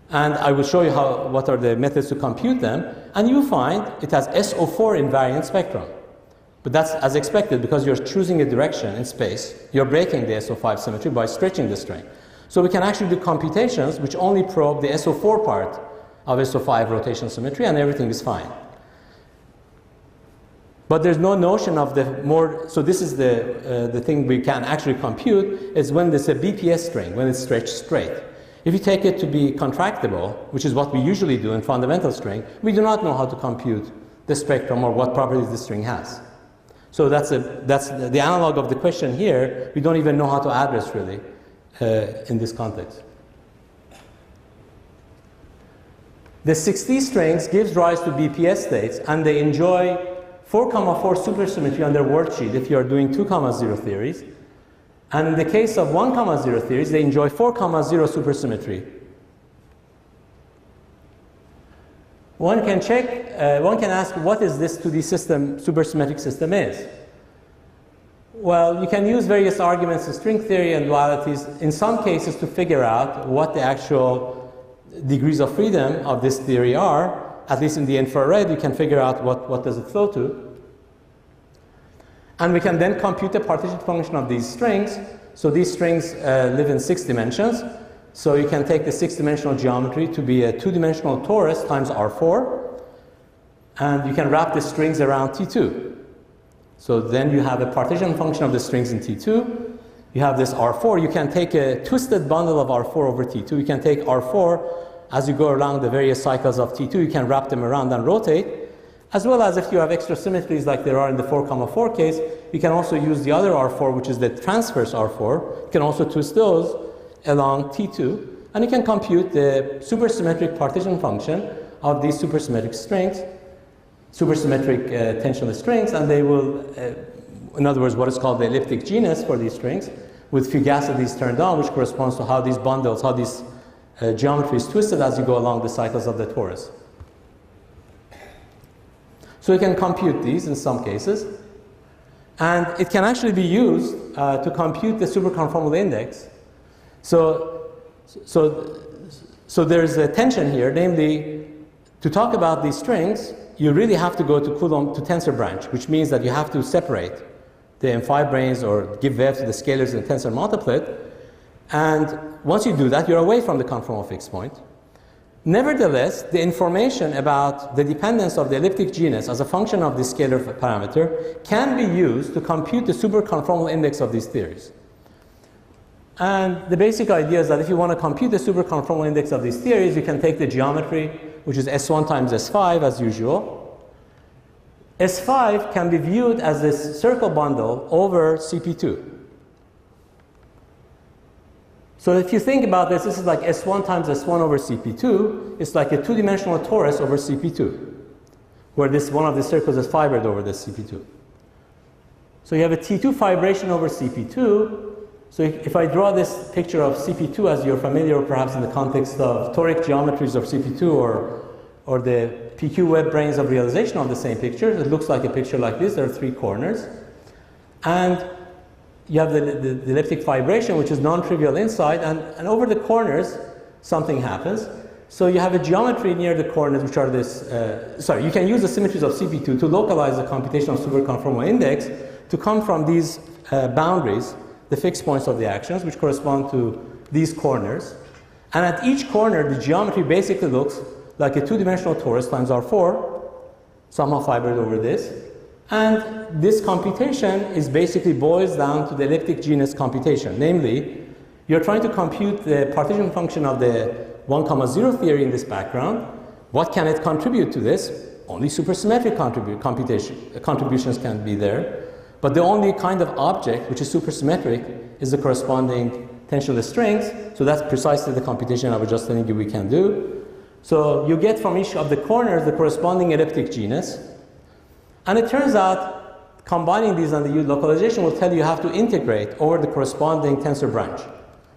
And I will show you what are the methods to compute them. And you find it has SO4 invariant spectrum. But that's as expected because you're choosing a direction in space. You're breaking the SO5 symmetry by stretching the string. So we can actually do computations which only probe the SO4 part of SO5 rotation symmetry and everything is fine. But there's no notion of the more, so this is the thing we can actually compute is when there's a BPS string, when it's stretched straight. If you take it to be contractible, which is what we usually do in fundamental string, we do not know how to compute the spectrum or what properties the string has. So that's the analog of the question here. We don't even know how to address really in this context. The 6D strings gives rise to BPS states, and they enjoy 4,4 supersymmetry on their worksheet if you are doing 2,0 theories. And in the case of 1,0 theories, they enjoy 4,0 supersymmetry. one can ask what is this 2D system, supersymmetric system is. Well, you can use various arguments in string theory and dualities in some cases to figure out what the actual degrees of freedom of this theory are. At least in the infrared, you can figure out what does it flow to. And we can then compute the partition function of these strings. So these strings live in 6 dimensions. So you can take the 6-dimensional geometry to be a 2-dimensional torus times R4. And you can wrap the strings around T2. So then you have a partition function of the strings in T2. You have this R4. You can take a twisted bundle of R4 over T2. You can take R4 as you go along the various cycles of T2. You can wrap them around and rotate. As well as if you have extra symmetries like there are in the 4,4 case, you can also use the other R4, which is the transverse R4. You can also twist those along T2. And you can compute the supersymmetric partition function of these supersymmetric strings, supersymmetric tensionless strings, and they will, in other words, what is called the elliptic genus for these strings, with fugacities turned on, which corresponds to how these bundles, how these geometry is twisted as you go along the cycles of the torus. So you can compute these in some cases. And it can actually be used to compute the superconformal index. So there's a tension here, namely, to talk about these strings, you really have to go to Coulomb to tensor branch, which means that you have to separate the M5 branes or give way to the scalars in the tensor multiplet. And once you do that, you're away from the conformal fixed point. Nevertheless, the information about the dependence of the elliptic genus as a function of this scalar parameter can be used to compute the superconformal index of these theories. And the basic idea is that if you want to compute the superconformal index of these theories, you can take the geometry, which is S1 times S5 as usual. S5 can be viewed as this circle bundle over CP2. So if you think about this, this is like S1 times S1 over CP2. It's like a 2-dimensional torus over CP2, where this one of the circles is fibered over this CP2. So you have a T2 fibration over CP2. So if I draw this picture of CP2 as you're familiar perhaps in the context of toric geometries of CP2 or the PQ web branes of realization of the same picture, it looks like a picture like this. There are 3 corners. And you have the elliptic fibration, which is non-trivial inside, and over the corners, something happens. So you have a geometry near the corners, which are this, you can use the symmetries of CP2 to localize the computational superconformal index to come from these boundaries, the fixed points of the actions, which correspond to these corners. And at each corner, the geometry basically looks like a 2-dimensional torus times R4, somehow fibered over this. And this computation is basically boils down to the elliptic genus computation. Namely, you're trying to compute the partition function of the 1, 0 theory in this background. What can it contribute to this? Only supersymmetric contributions can be there. But the only kind of object which is supersymmetric is the corresponding tensionless strings. So that's precisely the computation I was just telling you we can do. So you get from each of the corners the corresponding elliptic genus. And it turns out combining these and the localization will tell you have to integrate over the corresponding tensor branch,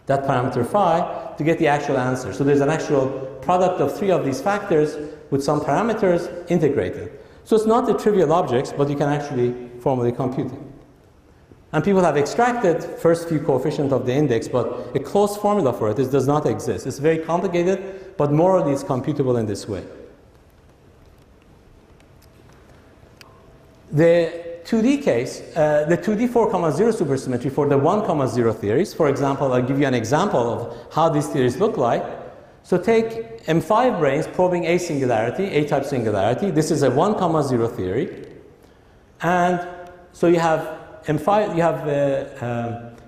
that parameter phi, to get the actual answer. So there's an actual product of 3 of these factors with some parameters integrated. So it's not the trivial objects, but you can actually formally compute it. And people have extracted first few coefficients of the index, but a closed formula for it does not exist. It's very complicated, but morally it's computable in this way. The 2D case, the 2D 4, 0 supersymmetry for the 1, 0 theories, for example, I'll give you an example of how these theories look like. So take M5 branes probing A singularity, A-type singularity. This is a 1, 0 theory. And so you have M5,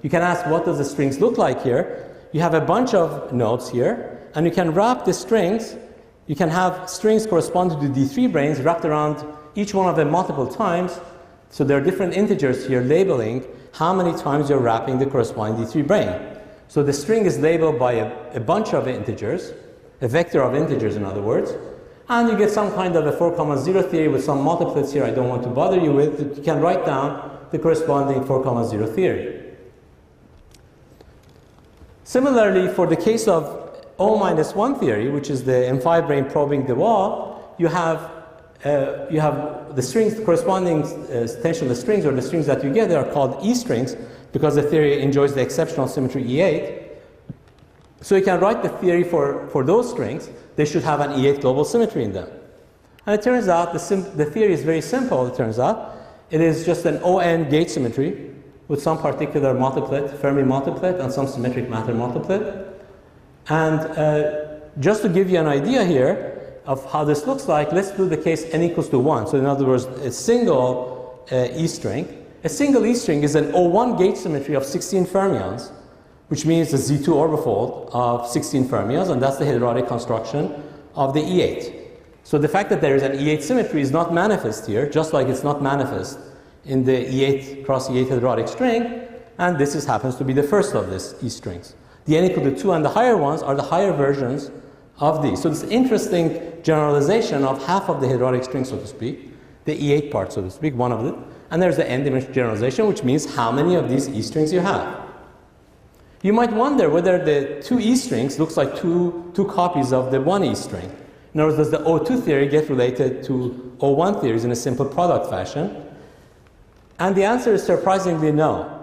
you can ask what does the strings look like here. You have a bunch of nodes here, and you can wrap the strings. You can have strings corresponding to D3 branes wrapped around each one of them multiple times. So there are different integers here labeling how many times you're wrapping the corresponding D3 brane. So the string is labeled by a bunch of integers, a vector of integers in other words, and you get some kind of a 4, 0 theory with some multiplets here I don't want to bother you with. You can write down the corresponding 4, 0 theory. Similarly, for the case of O-1 theory, which is the M5 brane probing the wall, you have the strings, corresponding tensionless strings, or the strings that you get, they are called E strings because the theory enjoys the exceptional symmetry E8. So you can write the theory for those strings. They should have an E8 global symmetry in them. And it turns out the theory is very simple, it turns out. It is just an ON gauge symmetry with some particular multiplet, Fermi multiplet, and some symmetric matter multiplet. And just to give you an idea here of how this looks like, let's do the case n equals to 1. So in other words, a single E string. A single E string is an O1 gauge symmetry of 16 fermions, which means the Z2 orbifold of 16 fermions, and that's the heterotic construction of the E8. So the fact that there is an E8 symmetry is not manifest here, just like it's not manifest in the E8 cross E8 heterotic string, and this happens to be the first of these E strings. The n equal to 2 and the higher ones are the higher versions of these. So this interesting generalization of half of the heterotic string, so to speak, the E8 part, so to speak, one of them, and there's the n-dimensional generalization, which means how many of these E strings you have. You might wonder whether the two E strings looks like two copies of the one E string. In other words, does the O2 theory get related to O1 theories in a simple product fashion? And the answer is surprisingly no.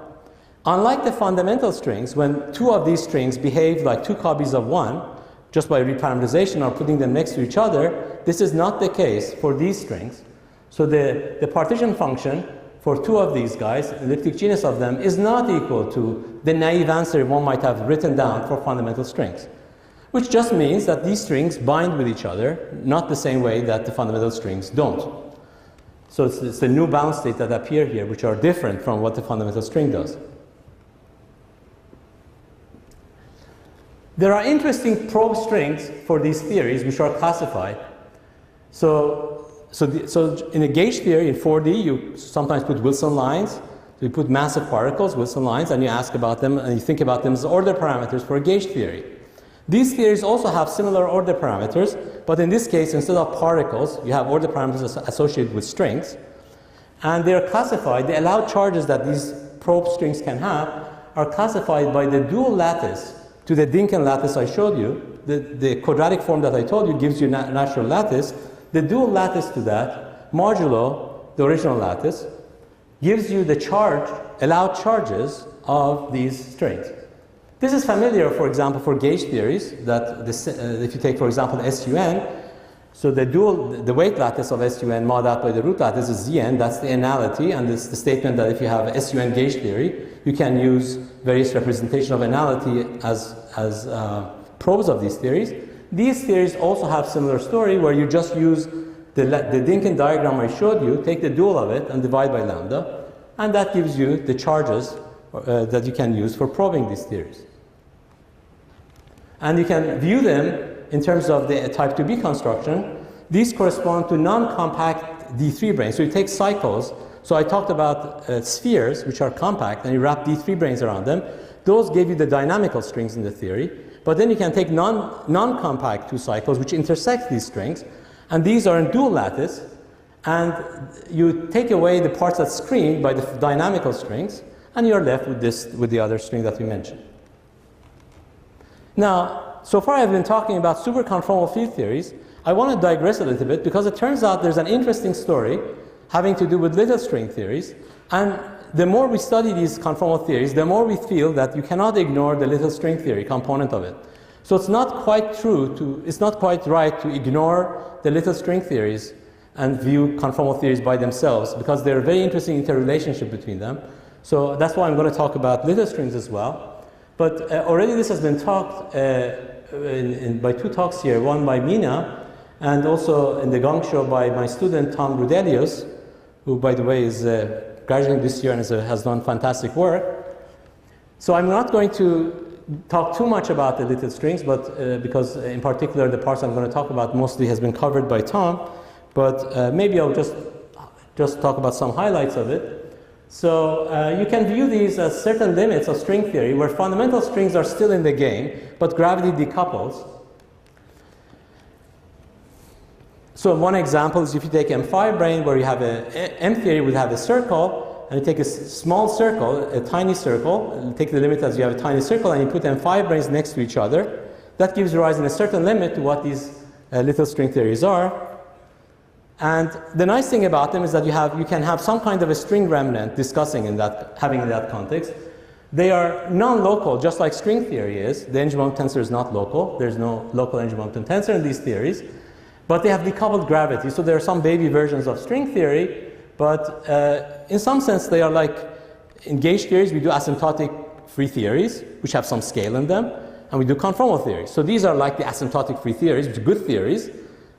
Unlike the fundamental strings, when two of these strings behave like two copies of one, just by reparameterization or putting them next to each other, this is not the case for these strings. So the partition function for two of these guys, the elliptic genus of them, is not equal to the naive answer one might have written down for fundamental strings, which just means that these strings bind with each other, not the same way that the fundamental strings don't. So it's the new bound states that appear here, which are different from what the fundamental string does. There are interesting probe strings for these theories, which are classified. So in a gauge theory, in 4D, you sometimes put Wilson lines. So you put massive particles, Wilson lines, and you ask about them, and you think about them as order parameters for a gauge theory. These theories also have similar order parameters, but in this case, instead of particles, you have order parameters associated with strings. And they are classified, the allowed charges that these probe strings can have are classified by the dual lattice to the Dinkin lattice I showed you. The quadratic form that I told you gives you natural lattice. The dual lattice to that, modulo the original lattice, gives you the charge, allowed charges of these strings. This is familiar, for example, for gauge theories, that if you take, for example, SUN, so the weight lattice of SUN mod out by the root lattice is Zn, that's the anality, and it's the statement that if you have a SUN gauge theory, you can use various representation of anality as probes of these theories. These theories also have similar story where you just use the Dinkin diagram I showed you, take the dual of it and divide by lambda, and that gives you the charges that you can use for probing these theories. And you can view them in terms of the type 2B construction. These correspond to non-compact D3 branes. So you take cycles. So I talked about spheres, which are compact, and you wrap D3 branes around them. Those give you the dynamical strings in the theory. But then you can take non-compact two cycles, which intersect these strings, and these are in dual lattice, and you take away the parts that screen by the dynamical strings, and you're left with the other string that we mentioned. Now, so far I've been talking about superconformal field theories. I want to digress a little bit because it turns out there's an interesting story having to do with little string theories, and the more we study these conformal theories, the more we feel that you cannot ignore the little string theory component of it. So it's not quite it's not quite right to ignore the little string theories and view conformal theories by themselves, because there's a very interesting interrelationship between them. So that's why I'm going to talk about little strings as well. But already this has been talked by two talks here, one by Mina, and also in the Gong show by my student Tom Rudelius, who, by the way, is graduating this year and has done fantastic work. So I'm not going to talk too much about the little strings, but because in particular the parts I'm going to talk about mostly has been covered by Tom, but maybe I'll just talk about some highlights of it. So you can view these as certain limits of string theory where fundamental strings are still in the game, but gravity decouples. So one example is if you take M5 brane where you have M theory would have a circle, and you take a small circle, a tiny circle, and take the limit as you have a tiny circle, and you put M5 branes next to each other. That gives rise in a certain limit to what these little string theories are. And the nice thing about them is that you can have some kind of a string remnant discussing in that, having in that context. They are non-local, just like string theory is. The energy momentum tensor is not local. There's no local energy momentum tensor in these theories. But they have decoupled gravity. So there are some baby versions of string theory. But in some sense, they are like in gauge theories, we do asymptotic free theories, which have some scale in them. And we do conformal theories. So these are like the asymptotic free theories, which are good theories.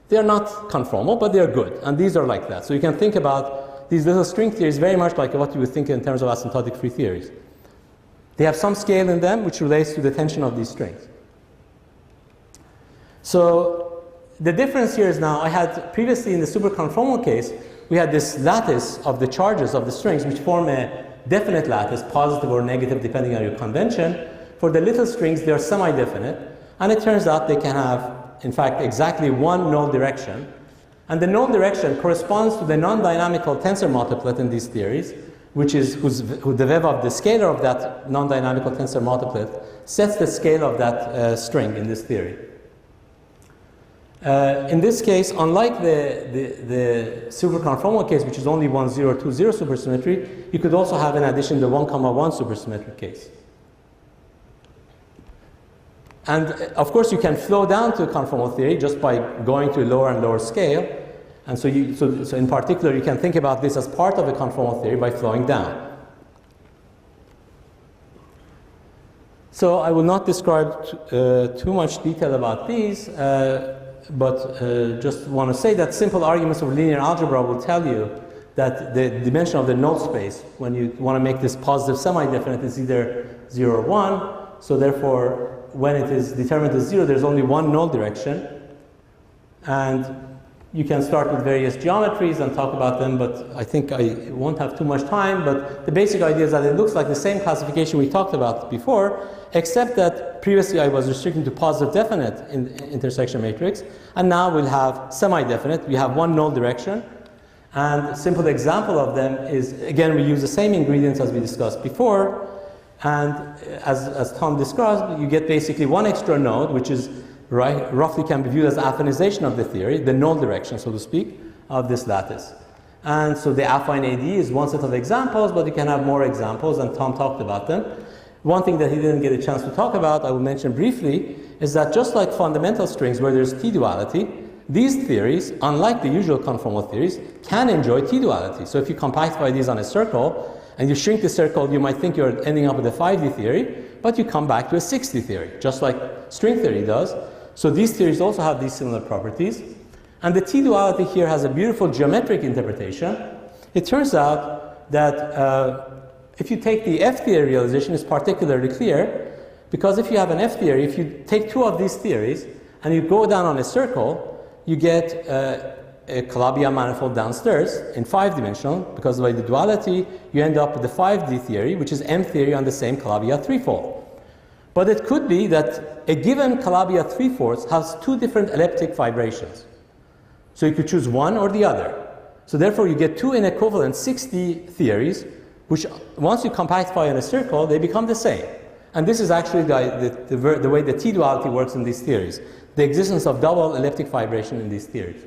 They are not conformal, but they are good. And these are like that. So you can think about these little string theories very much like what you would think in terms of asymptotic free theories. They have some scale in them, which relates to the tension of these strings. So the difference here is now, I had previously in the superconformal case, we had this lattice of the charges of the strings, which form a definite lattice, positive or negative, depending on your convention. For the little strings, they are semi-definite. And it turns out they can have, in fact, exactly one null direction. And the null direction corresponds to the non-dynamical tensor multiplet in these theories, which is the web of the scalar of that non-dynamical tensor multiplet sets the scale of that string in this theory. In this case, unlike the superconformal case, which is only 1, 0, 2, 0 supersymmetry, you could also have in addition the 1, 1 supersymmetric case. And of course, you can flow down to conformal theory just by going to a lower and lower scale. And so in particular, you can think about this as part of a conformal theory by flowing down. So I will not describe too much detail about these, but just want to say that simple arguments of linear algebra will tell you that the dimension of the null space, when you want to make this positive semi-definite, is either 0 or 1. So therefore, when it is determined as 0, there's only one null direction. And you can start with various geometries and talk about them, but I think I won't have too much time. But the basic idea is that it looks like the same classification we talked about before, except that previously I was restricting to positive definite in intersection matrix, and now we'll have semi-definite. We have one null direction. And a simple example of them is, again, we use the same ingredients as we discussed before. And as Tom described, you get basically one extra node, which is roughly can be viewed as affinization of the theory, the null direction, so to speak, of this lattice. And so the affine AD is one set of examples, but you can have more examples, and Tom talked about them. One thing that he didn't get a chance to talk about, I will mention briefly, is that just like fundamental strings where there's T-duality, these theories, unlike the usual conformal theories, can enjoy T-duality. So if you compactify these on a circle, and you shrink the circle, you might think you're ending up with a 5D theory, but you come back to a 6D theory, just like string theory does. So these theories also have these similar properties. And the T-duality here has a beautiful geometric interpretation. It turns out that if you take the F-theory realization, it's particularly clear, because if you have an F-theory, if you take two of these theories and you go down on a circle, you get a Calabi-Yau manifold downstairs in 5-dimensional. Because by the duality, you end up with the 5D theory, which is M theory on the same Calabi-Yau threefold. But it could be that a given Calabi-Yau three-fourths has two different elliptic fibrations. So you could choose one or the other. So therefore, you get two inequivalent 6D theories, which once you compactify in a circle, they become the same. And this is actually the way the T-duality works in these theories, the existence of double elliptic fibration in these theories.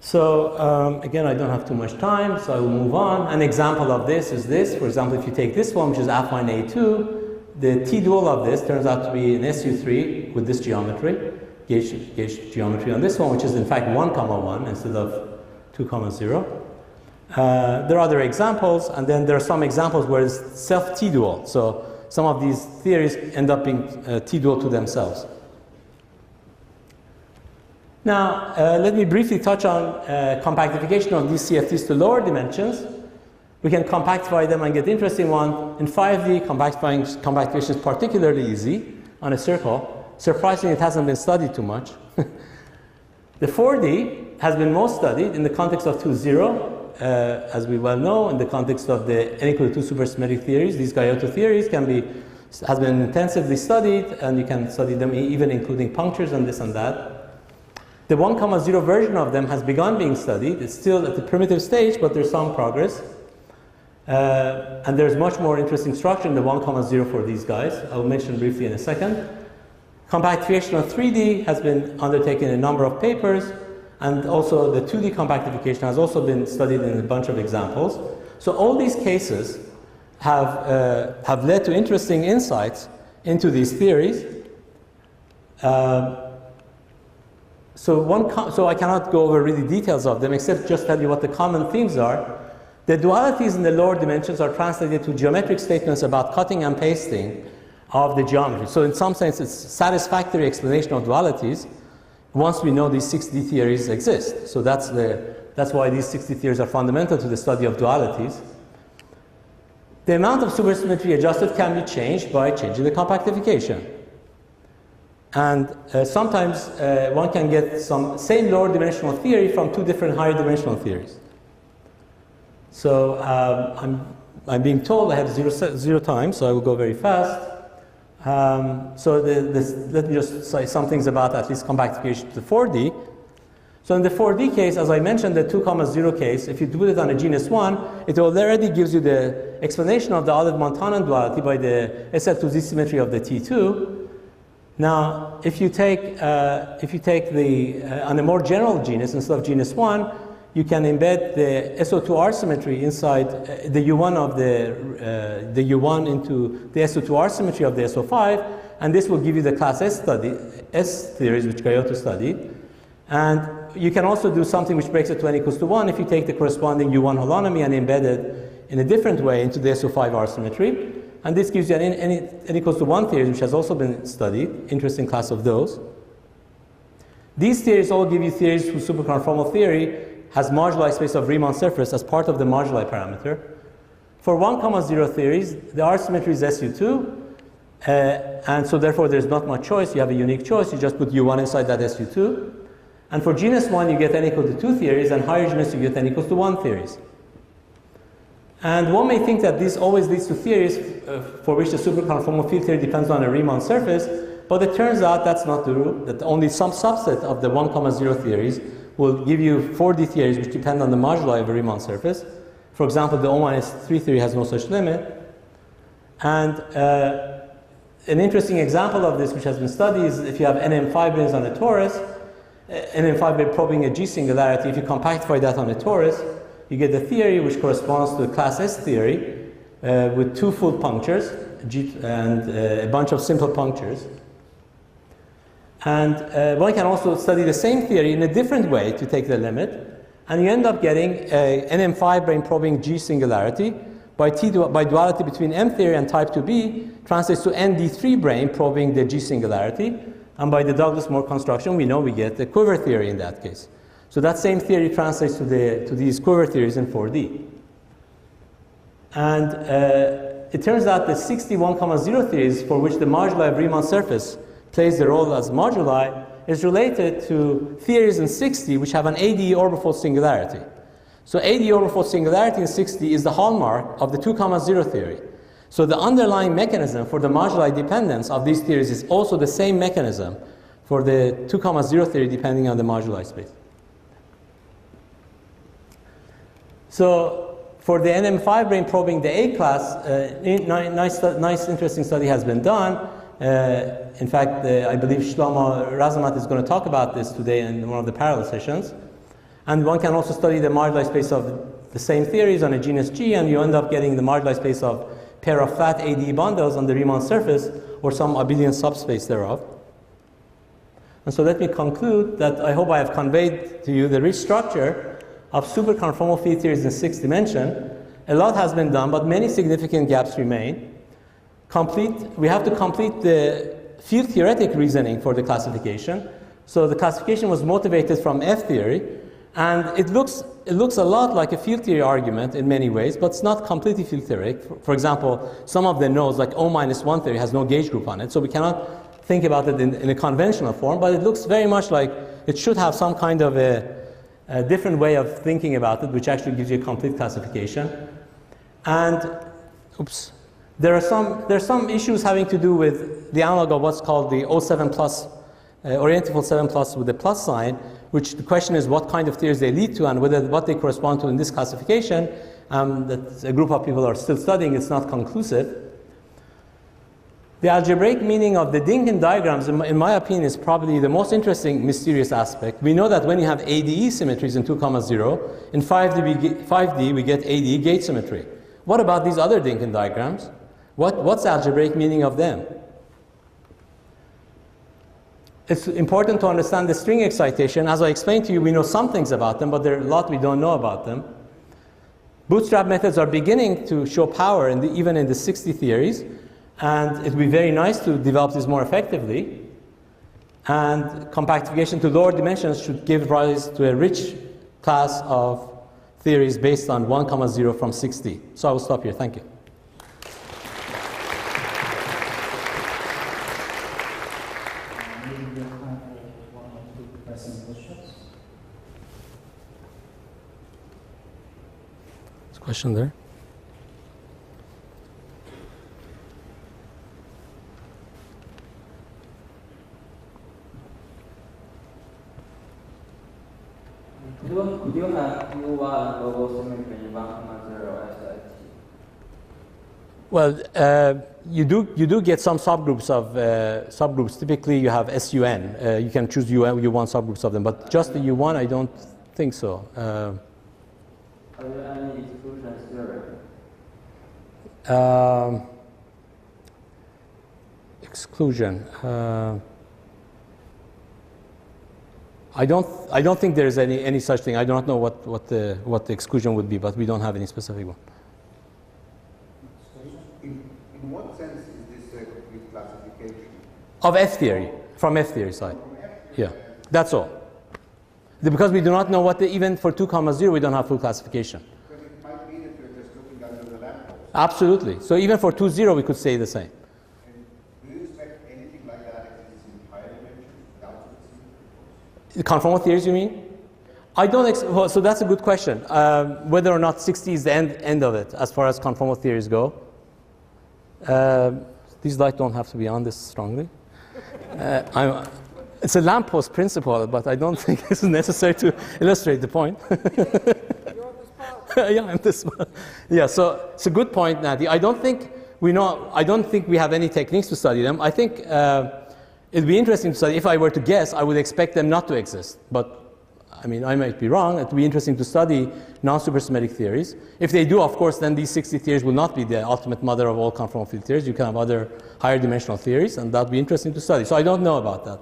So again, I don't have too much time, so I will move on. An example of this is this. For example, if you take this one, which is affine A2, the T-dual of this turns out to be an SU3 with this geometry, gauge geometry on this one, which is in fact 1, 1 instead of 2, 0. There are other examples, and then there are some examples where it's self-T-dual. So some of these theories end up being T-dual to themselves. Now, let me briefly touch on compactification of these CFTs to lower dimensions. We can compactify them and get the interesting one. In 5D, compactification is particularly easy on a circle. Surprisingly, it hasn't been studied too much. The 4D has been most studied in the context of 2, 0, as we well know, in the context of the n equal to 2 supersymmetric theories. These Guyotto theories has been intensively studied, and you can study them even including punctures and this and that. The 1, 0 version of them has begun being studied. It's still at the primitive stage, but there's some progress. And there's much more interesting structure in the 1, 0 for these guys. I will mention briefly in a second. Compactification of 3D has been undertaken in a number of papers. And also the 2D compactification has also been studied in a bunch of examples. So all these cases have led to interesting insights into these theories. So I cannot go over really details of them, except just tell you what the common themes are. The dualities in the lower dimensions are translated to geometric statements about cutting and pasting of the geometry. So in some sense, it's a satisfactory explanation of dualities once we know these 6D theories exist. So that's why these 6D theories are fundamental to the study of dualities. The amount of supersymmetry adjusted can be changed by changing the compactification. And sometimes one can get some same lower dimensional theory from two different higher dimensional theories. So I'm being told I have zero time, so I will go very fast. Let me just say some things about at least compactification to 4D. So in the 4D case, as I mentioned, the 2,0 case, if you do it on a genus 1, it already gives you the explanation of the Olive-Montanan duality by the SL2Z symmetry of the T2. Now, if you take on a more general genus instead of genus 1, you can embed the SO2R symmetry inside the U1 of the U1 into the SO2R symmetry of the SO5, and this will give you the class S theories, which Gayoto studied. And you can also do something which breaks it to n equals to 1 if you take the corresponding U1 holonomy and embed it in a different way into the SO5R symmetry. And this gives you an n equals to 1 theory, which has also been studied, interesting class of those. These theories all give you theories whose superconformal theory has moduli space of Riemann surface as part of the moduli parameter. For 1,0 theories, the R symmetry is SU2, and so therefore there's not much choice. You have a unique choice. You just put U1 inside that SU2. And for genus 1, you get n equal to 2 theories, and higher genus, you get n equals to 1 theories. And one may think that this always leads to theories for which the superconformal field theory depends on a Riemann surface, but it turns out that's not true, that only some subset of the 1,0 theories will give you 4D theories which depend on the moduli of a Riemann surface. For example, the O-3 theory has no such limit. And an interesting example of this which has been studied is if you have NM fibrils on a torus, NM fibril probing a G singularity, if you compactify that on a torus, you get a theory which corresponds to the class S theory with two full punctures and a bunch of simple punctures. And one can also study the same theory in a different way to take the limit, and you end up getting a NM5 brane probing G singularity by duality between M theory and type 2B translates to ND3 brane probing the G singularity, and by the Douglas-Moore construction we know we get the quiver theory in that case. So that same theory translates to these quiver theories in 4D. And it turns out the 61,0 theories for which the moduli of Riemann surface plays the role as moduli is related to theories in 6D which have an ADE orbifold singularity. So ADE orbifold singularity in 6D is the hallmark of the 2,0 theory. So the underlying mechanism for the moduli dependence of these theories is also the same mechanism for the 2,0 theory depending on the moduli space. So for the NM5 brane probing the A class, nice interesting study has been done. In fact, I believe Shlomo Razamat is going to talk about this today in one of the parallel sessions. And one can also study the moduli space of the same theories on a genus G, and you end up getting the moduli space of pair of flat ADE bundles on the Riemann surface or some abelian subspace thereof. And so let me conclude that I hope I have conveyed to you the rich structure of superconformal field theories in 6 dimension. A lot has been done, but many significant gaps remain. We have to complete the field theoretic reasoning for the classification. So the classification was motivated from F theory, and it looks a lot like a field theory argument in many ways, but it's not completely field theoretic. For example, some of the nodes, like O-1 theory, has no gauge group on it, so we cannot think about it in a conventional form, but it looks very much like it should have some kind of a different way of thinking about it, which actually gives you a complete classification. And, there's some issues having to do with the analog of what's called the O7 plus, orientable 7 plus with the plus sign, which the question is what kind of theories they lead to and what they correspond to in this classification. That a group of people are still studying, it's not conclusive. The algebraic meaning of the Dinkin diagrams, in my opinion, is probably the most interesting, mysterious aspect. We know that when you have ADE symmetries in 2, 0, in 5D we get ADE gate symmetry. What about these other Dinkin diagrams? What's the algebraic meaning of them? It's important to understand the string excitation. As I explained to you, we know some things about them, but there are a lot we don't know about them. Bootstrap methods are beginning to show power even in the 60 theories, and it would be very nice to develop this more effectively. And compactification to lower dimensions should give rise to a rich class of theories based on 1, 0 from 6D. So I will stop here. Thank you. Question there? Could you have U1 global symmetry in 1,0 SCFT? Well, you do get some subgroups of subgroups. Typically, you have SUN. You can choose U1 subgroups of them, but just the U1, I don't think so. Are there any exclusions theorem? Exclusion. I don't think there is any such thing. I do not know what the exclusion would be, but we don't have any specific one. In what sense is this a complete classification? Of F theory, from F theory side. Yeah, that's all. Because we do not know even for 2, 0, we don't have full classification. Because it might be that you're just looking under the lamppost. Absolutely. So even for 2, 0, we could say the same. And do you expect anything like that exists in higher dimensions without The conformal theories, you mean? I don't. Well, so that's a good question. Whether or not 60 is the end of it, as far as conformal theories go. These lights don't have to be on this strongly. It's a lamppost principle, but I don't think it's necessary to illustrate the point. You're on the spot. Yeah, I'm the spot. Yeah, so it's a good point, Nadi. I don't think we have any techniques to study them. I think it'd be interesting to study. If I were to guess, I would expect them not to exist. But I mean, I might be wrong. It would be interesting to study non-supersymmetric theories. If they do, of course, then these 60 theories will not be the ultimate mother of all conformal field theories. You can have other higher dimensional theories, and that would be interesting to study. So I don't know about that.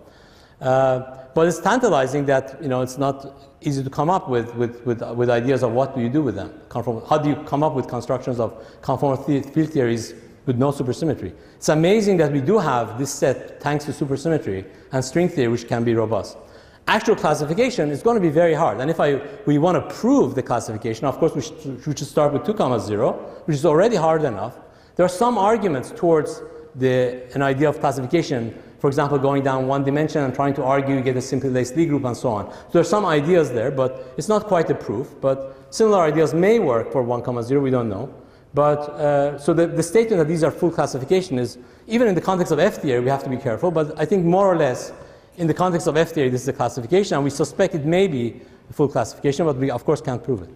But it's tantalizing that it's not easy to come up with ideas of what do you do with them. How do you come up with constructions of conformal field theories with no supersymmetry? It's amazing that we do have this set thanks to supersymmetry and string theory, which can be robust. Actual classification is going to be very hard. And if we want to prove the classification, of course, we should start with 2, 0, which is already hard enough. There are some arguments towards an idea of classification. For example, going down one dimension and trying to argue you get a simply laced Lie group and so on. So there are some ideas there, but it's not quite a proof. But similar ideas may work for 1, 0, we don't know. But so the statement that these are full classification is, even in the context of F theory, we have to be careful. But I think more or less, in the context of F theory, this is a classification, and we suspect it may be a full classification, but we of course can't prove it.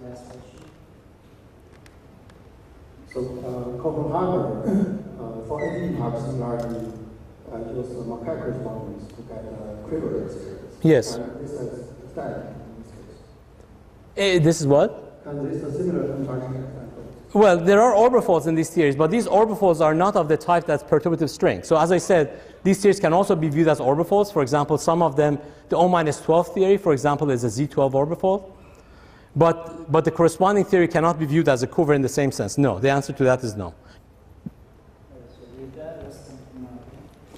Last question. So Copenhagen, for any type similarity, use the Mackay correspondence to get a quiver series. Yes. And this is static in this case. This is what? And this is a similar construction example. Well, there are orbifolds in these theories, but these orbifolds are not of the type that's perturbative string. So as I said, these theories can also be viewed as orbifolds. For example, some of them, the O-12 theory, for example, is a Z12 orbifold. But the corresponding theory cannot be viewed as a quiver in the same sense. No, the answer to that is no. So with that, let's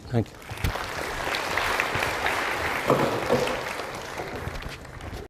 Thank you.